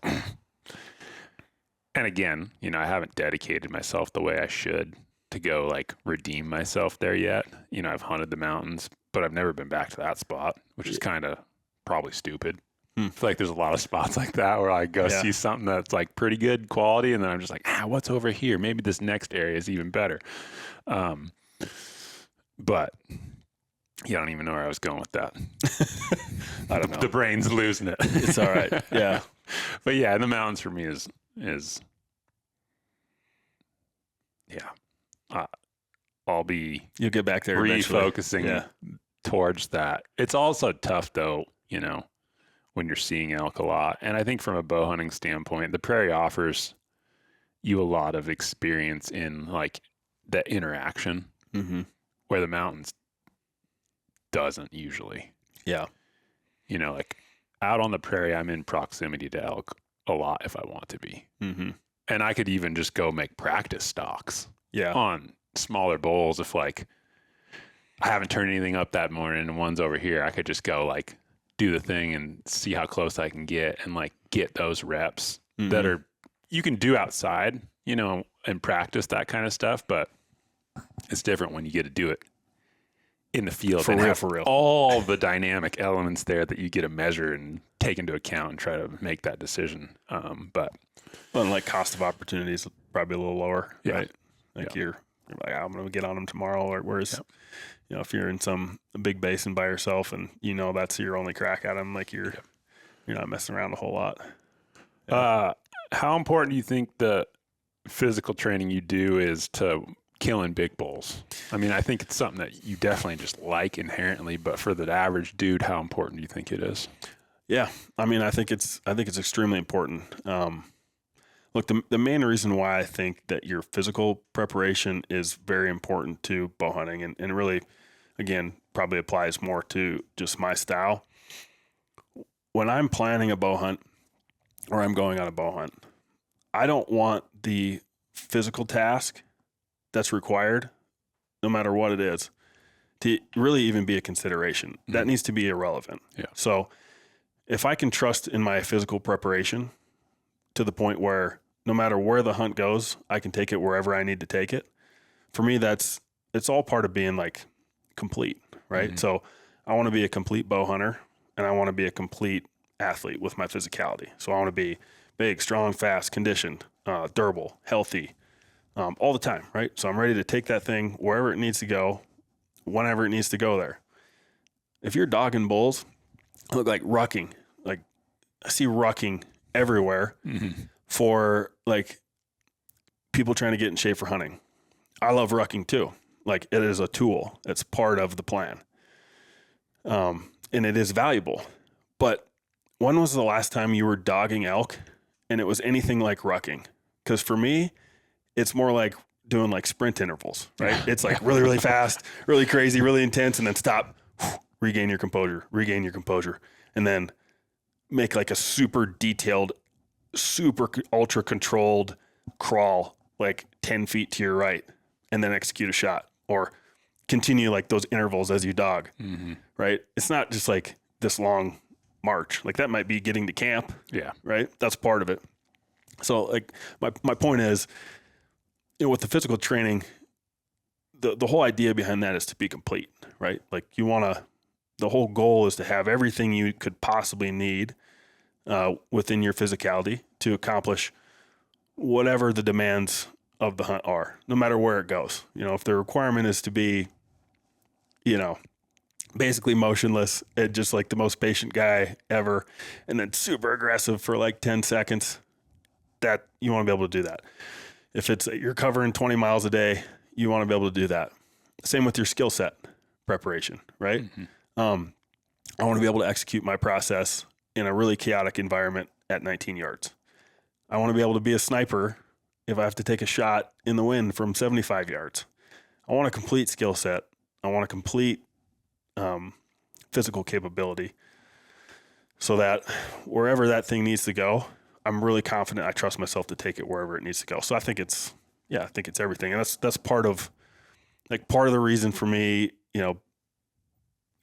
and again, I haven't dedicated myself the way I should to go like redeem myself there yet. I've hunted the mountains, but I've never been back to that spot, which is kind of probably stupid. I feel like there's a lot of spots like that where I go see something that's like pretty good quality, and then I'm just like, what's over here? Maybe this next area is even better. But I don't even know where I was going with that. I don't know. The brain's losing it. It's all right. Yeah. But yeah, the mountains for me is You'll get back there refocusing towards that. It's also tough though, when you're seeing elk a lot. And I think from a bow hunting standpoint, the prairie offers you a lot of experience in like that interaction, where the mountains doesn't usually. Yeah. Like out on the prairie, I'm in proximity to elk a lot if I want to be. And I could even just go make practice stalks on smaller bulls. If like I haven't turned anything up that morning and one's over here, I could just go like do the thing and see how close I can get, and like get those reps that are, you can do outside, and practice that kind of stuff, but it's different when you get to do it in the field for real. All the dynamic elements there that you get to measure and take into account and try to make that decision. But like cost of opportunity is probably a little lower, right? Like you're like, I'm going to get on them tomorrow. Or whereas, if you're in some big basin by yourself and that's your only crack at them, like you're not messing around a whole lot. How important do you think the physical training you do is to killing big bulls. I mean, I think it's something that you definitely just like inherently, but for the average dude, how important do you think it is? Yeah. I mean, I think it's extremely important. Look, the main reason why I think that your physical preparation is very important to bow hunting and really, again, probably applies more to just my style. When I'm planning a bow hunt or I'm going on a bow hunt, I don't want the physical task that's required, no matter what it is, to really even be a consideration. Mm-hmm. That needs to be irrelevant. Yeah. So if I can trust in my physical preparation to the point where no matter where the hunt goes, I can take it wherever I need to take it. For me, it's all part of being like complete, right? Mm-hmm. So I want to be a complete bow hunter and I want to be a complete athlete with my physicality. So I want to be big, strong, fast, conditioned, durable, healthy, all the time, right? So I'm ready to take that thing wherever it needs to go, whenever it needs to go there. If you're dogging bulls, I look like rucking. Like I see rucking everywhere for like people trying to get in shape for hunting. I love rucking too. Like it is a tool. It's part of the plan. And it is valuable. But when was the last time you were dogging elk and it was anything like rucking? Because for me, it's more like doing like sprint intervals, right? It's like really, really fast, really crazy, really intense, and then stop, regain your composure, and then make like a super detailed, super ultra controlled crawl, like 10 feet to your right, and then execute a shot or continue like those intervals as you dog, right? It's not just like this long march. Like that might be getting to camp. Yeah. Right. That's part of it. So like my point is, with the physical training, the whole idea behind that is to be complete, right? Like the whole goal is to have everything you could possibly need within your physicality to accomplish whatever the demands of the hunt are, no matter where it goes. If the requirement is to be, basically motionless and just like the most patient guy ever, and then super aggressive for like 10 seconds, that you want to be able to do that. If it's you're covering 20 miles a day, you want to be able to do that. Same with your skill set preparation, right? I want to be able to execute my process in a really chaotic environment at 19 yards. I want to be able to be a sniper if I have to take a shot in the wind from 75 yards. I want a complete skill set. I want a complete physical capability so that wherever that thing needs to go, I'm really confident I trust myself to take it wherever it needs to go. So I think it's everything. And that's part of the reason for me,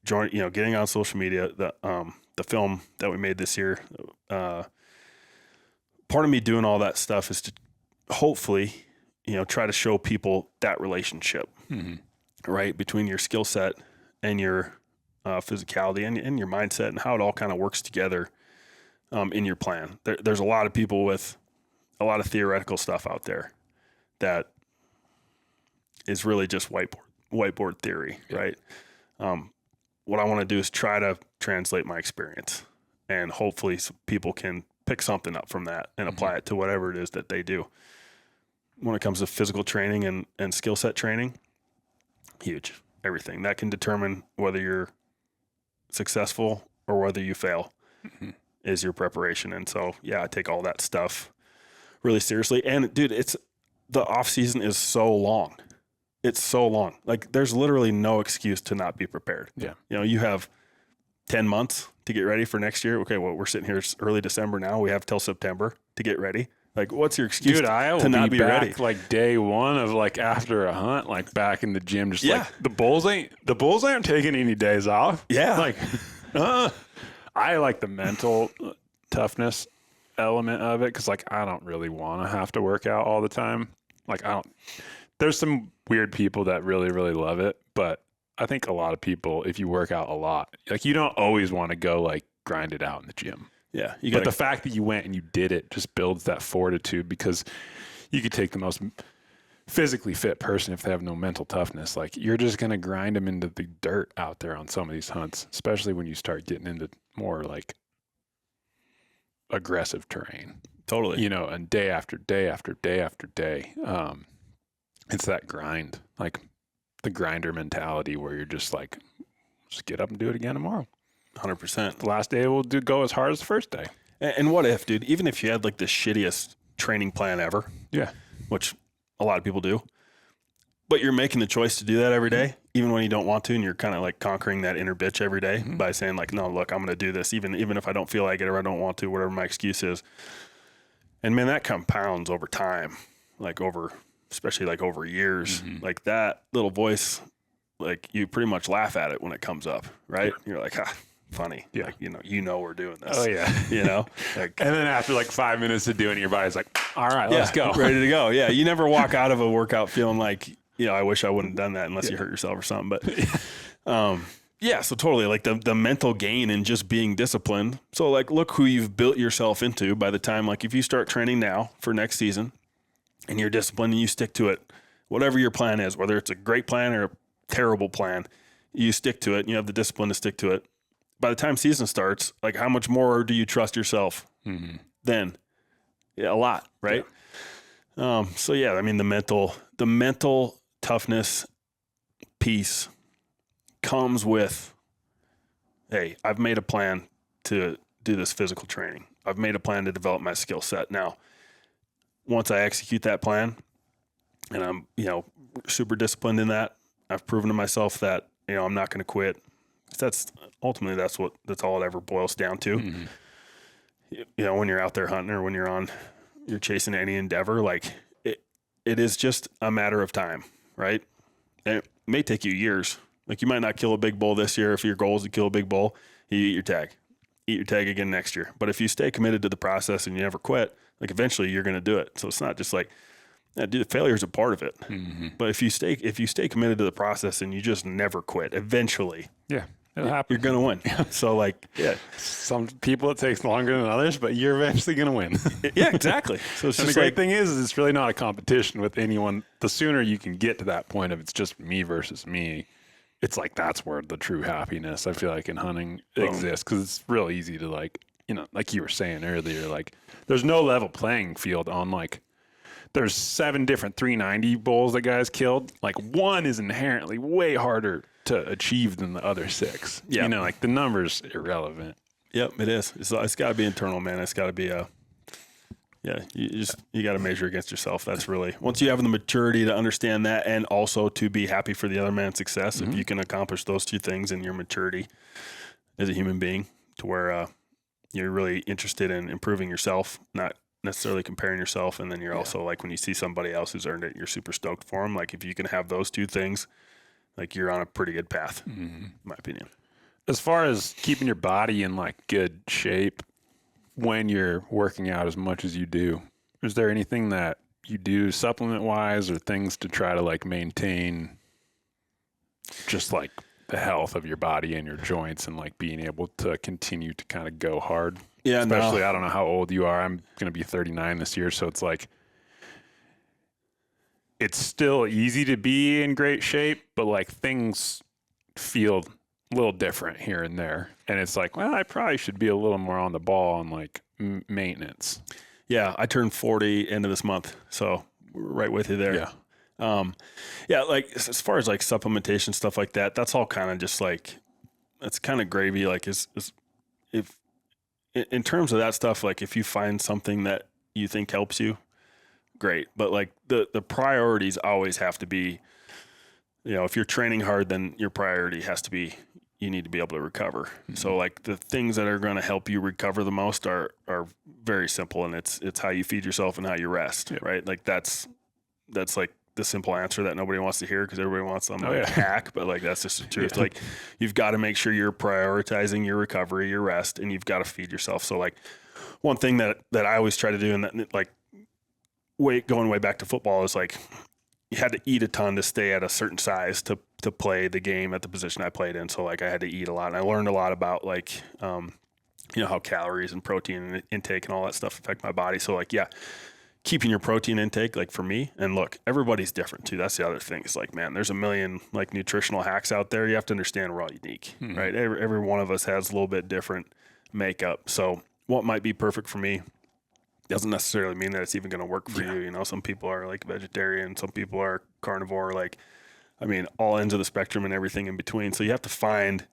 getting on social media, the film that we made this year, part of me doing all that stuff is to hopefully, try to show people that relationship, right, between your skill set and your physicality and your mindset and how it all kind of works together in your plan. There's a lot of people with a lot of theoretical stuff out there that is really just whiteboard theory, right? What I want to do is try to translate my experience, and hopefully people can pick something up from that and apply it to whatever it is that they do. When it comes to physical training and skill set training, huge. Everything that can determine whether you're successful or whether you fail is your preparation. And so, I take all that stuff really seriously. And dude, the off season is so long. It's so long. Like there's literally no excuse to not be prepared. Yeah. You have 10 months to get ready for next year. Okay. Well, we're sitting here early December now. We have till September to get ready. Like, what's your excuse to not be back ready? Like day one of like after a hunt, like back in the gym, just like the bulls aren't taking any days off. Yeah. Like, I like the mental toughness element of it because like I don't really want to have to work out all the time. Like there's some weird people that really, really love it, but I think a lot of people, if you work out a lot, like you don't always want to go like grind it out in the gym. Yeah. But the fact that you went and you did it just builds that fortitude because you could take the most physically fit person if they have no mental toughness. Like you're just going to grind them into the dirt out there on some of these hunts, especially when you start getting into more like aggressive terrain. Totally. you know, and day after day after day after day. It's that grind, like the grinder mentality where you're just like, just get up and do it again tomorrow. 100%. The last day will go as hard as the first day. And what if, dude, even if you had like the shittiest training plan ever, Yeah. which a lot of people do, but you're making the choice to do that every day, even when you don't want to, and you're kind of like conquering that inner bitch every day by saying like, no, look, I'm going to do this, even if I don't feel like it or I don't want to, whatever my excuse is. And man, that compounds over time, especially like over years, like that little voice, like you pretty much laugh at it when it comes up, right? You're like, funny. Yeah. Like, we're doing this. Oh, yeah. Like, And then after like 5 minutes of doing it, your body's like, all right, let's go. Ready to go. Yeah. You never walk out of a workout feeling like, I wish I wouldn't have done that unless you hurt yourself or something. But, so totally like the mental gain in just being disciplined. So like, look who you've built yourself into by the time, like if you start training now for next season and you're disciplined and you stick to it, whatever your plan is, whether it's a great plan or a terrible plan, you stick to it and you have the discipline to stick to it. By the time season starts, like how much more do you trust yourself then? Yeah, a lot, right? Yeah. I mean, the mental toughness piece comes with, hey, I've made a plan to do this physical training. I've made a plan to develop my skill set. Now, once I execute that plan and I'm, super disciplined in that, I've proven to myself that, I'm not going to quit. That's all it ever boils down to. When you're out there hunting or when you're chasing any endeavor, like it is just a matter of time, right? And it may take you years. Like you might not kill a big bull this year. If your goal is to kill a big bull, you eat your tag again next year. But if you stay committed to the process and you never quit, like eventually you're going to do it. So it's not just like, dude, failure is a part of it. But if you stay committed to the process and you just never quit, eventually, it'll happen. You're going to win. So like, some people it takes longer than others, but you're eventually going to win. Yeah, exactly. So it's and just the great thing is it's really not a competition with anyone. The sooner you can get to that point of it's just me versus me, it's like that's where the true happiness I feel like in hunting exists, because it's real easy to like you were saying earlier, like there's no level playing field on like there's 7 different 390 bulls that guys killed. Like one is inherently way harder to achieve than the other 6. Yeah. Like the number's irrelevant. Yep, it is. It's got to be internal, man. It's got to be you got to measure against yourself. That's really, once you have the maturity to understand that and also to be happy for the other man's success, if you can accomplish those 2 things in your maturity as a human being to where you're really interested in improving yourself, not necessarily comparing yourself. And then you're also like, when you see somebody else who's earned it, you're super stoked for them. Like if you can have those 2 things, like you're on a pretty good path, in my opinion. As far as keeping your body in like good shape when you're working out as much as you do, is there anything that you do supplement wise or things to try to like maintain just like the health of your body and your joints and like being able to continue to kind of go hard? Yeah. Especially, I don't know how old you are. I'm going to be 39 this year. So it's like, it's still easy to be in great shape, but like things feel a little different here and there. And it's like, well, I probably should be a little more on the ball on like maintenance. Yeah. I turned 40 end of this month. So we're right with you there. Yeah. Like as far as like supplementation, stuff like that, that's all kind of just like, that's kind of gravy. Like if in terms of that stuff, like if you find something that you think helps you, great. But like the priorities always have to be, if you're training hard, then your priority has to be, you need to be able to recover. So like the things that are going to help you recover the most are very simple. And it's how you feed yourself and how you rest, right? Like that's like the simple answer that nobody wants to hear because everybody wants some hack, but like that's just the truth. Like you've got to make sure you're prioritizing your recovery, your rest, and you've got to feed yourself. So like one thing that I always try to do, and that like going way back to football, is like you had to eat a ton to stay at a certain size to play the game at the position I played in. So like I had to eat a lot, and I learned a lot about like how calories and protein intake and all that stuff affect my body. So like keeping your protein intake, like for me, and look, everybody's different too. That's the other thing. It's like, man, there's a million like nutritional hacks out there. You have to understand we're all unique, right? Every one of us has a little bit different makeup. So what might be perfect for me doesn't necessarily mean that it's even going to work for you. You know, some people are like vegetarian, some people are carnivore, like, I mean, all ends of the spectrum and everything in between. So you have to find,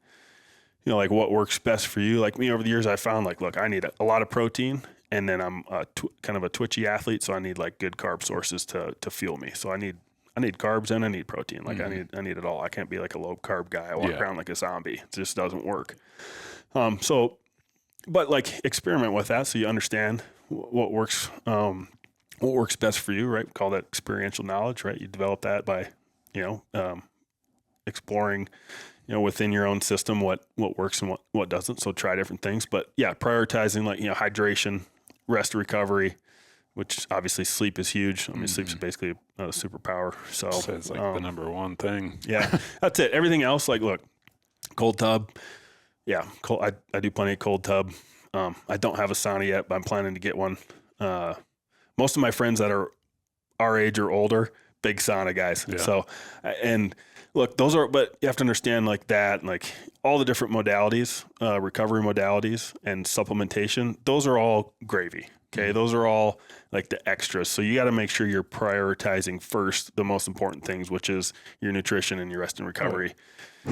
you know, like what works best for you. Like me over the years, I found like, look, I need a lot of protein, and then I'm kind of a twitchy athlete. So I need like good carb sources to fuel me. So I need carbs and I need protein. Like I need it all. I can't be like a low carb guy. I walk around like a zombie. It just doesn't work. But like experiment with that so you understand what works best for you, right? We call that experiential knowledge, right? You develop that by, you know, exploring, you know, within your own system what works and what doesn't. So try different things. But yeah, prioritizing like, you know, hydration, rest, recovery, which obviously sleep is huge. I mean, sleep is basically a superpower. So it's like the number one thing. Yeah, that's it. Everything else, like, look, cold tub. Yeah, cold. I do plenty of cold tub. I don't have a sauna yet, but I'm planning to get one. Most of my friends that are our age or older, big sauna guys. Yeah. So, and look, but you have to understand like that, like all the different modalities, recovery modalities and supplementation, those are all gravy. Okay. Those are all like the extras. So you got to make sure you're prioritizing first the most important things, which is your nutrition and your rest and recovery.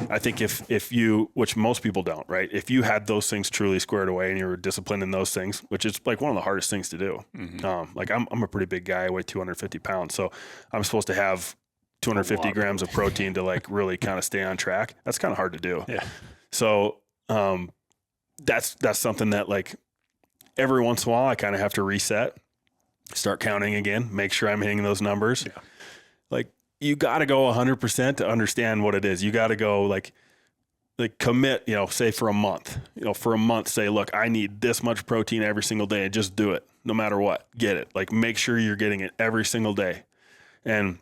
I think if you, which most people don't, right? If you had those things truly squared away and you were disciplined in those things, which is like one of the hardest things to do. Like I'm a pretty big guy. I weigh 250 pounds. So I'm supposed to have 250 grams of protein to like really kind of stay on track. That's kind of hard to do. Yeah. So, that's something that like every once in a while I kind of have to reset, start counting again, make sure I'm hitting those numbers. Yeah. Like you got to go 100% to understand what it is. You got to go like commit, you know, say for a month, say, look, I need this much protein every single day and just do it no matter what, get it. Like make sure you're getting it every single day. And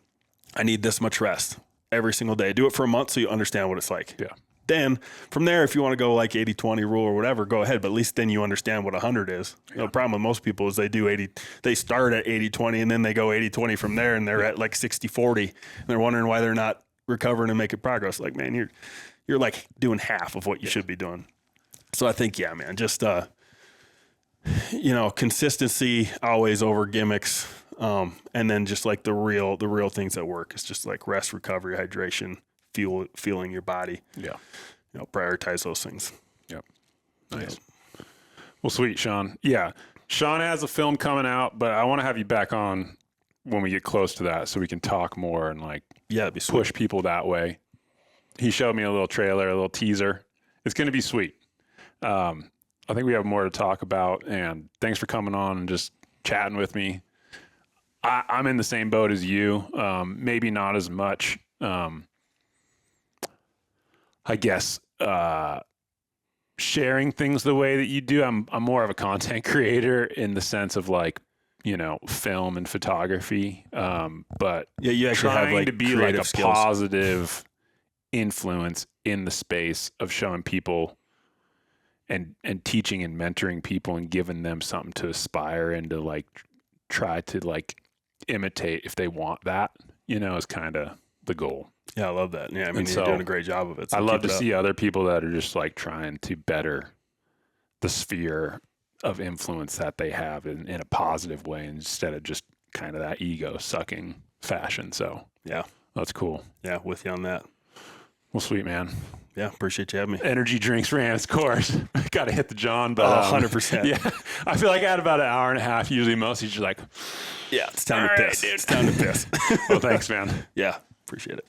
I need this much rest every single day. Do it for a month so you understand what it's like. Yeah. Then from there, if you want to go like 80-20 rule or whatever, go ahead. But at least then you understand what 100 is. Yeah. The problem with most people is they start at 80-20 and then they go 80-20 from there and they're at like 60-40. And they're wondering why they're not recovering and making progress. Like, man, you're like doing half of what you should be doing. So I think, yeah, man, just, you know, consistency always over gimmicks. And then just like the real things that work is just like rest, recovery, hydration, fueling your body. Yeah. You know, prioritize those things. Yep. Nice. Yep. Well, sweet, Shawn. Yeah. Shawn has a film coming out, but I want to have you back on when we get close to that so we can talk more and like it'd be sweet. Push people that way. He showed me a little trailer, a little teaser. It's going to be sweet. I think we have more to talk about, and thanks for coming on and just chatting with me. I'm in the same boat as you. Maybe not as much. I guess sharing things the way that you do. I'm more of a content creator in the sense of like, you know, film and photography. But yeah, you actually trying have like to be like a skills. positive influence in the space of showing people and teaching and mentoring people and giving them something to aspire and to like try to like imitate if they want that, you know, is kind of the goal. Yeah, I love that. Yeah, I mean, you're doing a great job of it. So I love to see other people that are just like trying to better the sphere of influence that they have in a positive way instead of just kind of that ego sucking fashion. So yeah, that's cool. Yeah, with you on that. Well, sweet, man. Yeah, appreciate you having me. Energy drinks ran its course. Got to hit the John, but 100%. Yeah, I feel like I had about an hour and a half. Usually, most he's just like, yeah, it's time to piss. It's time to piss. Well, thanks, man. Yeah, appreciate it.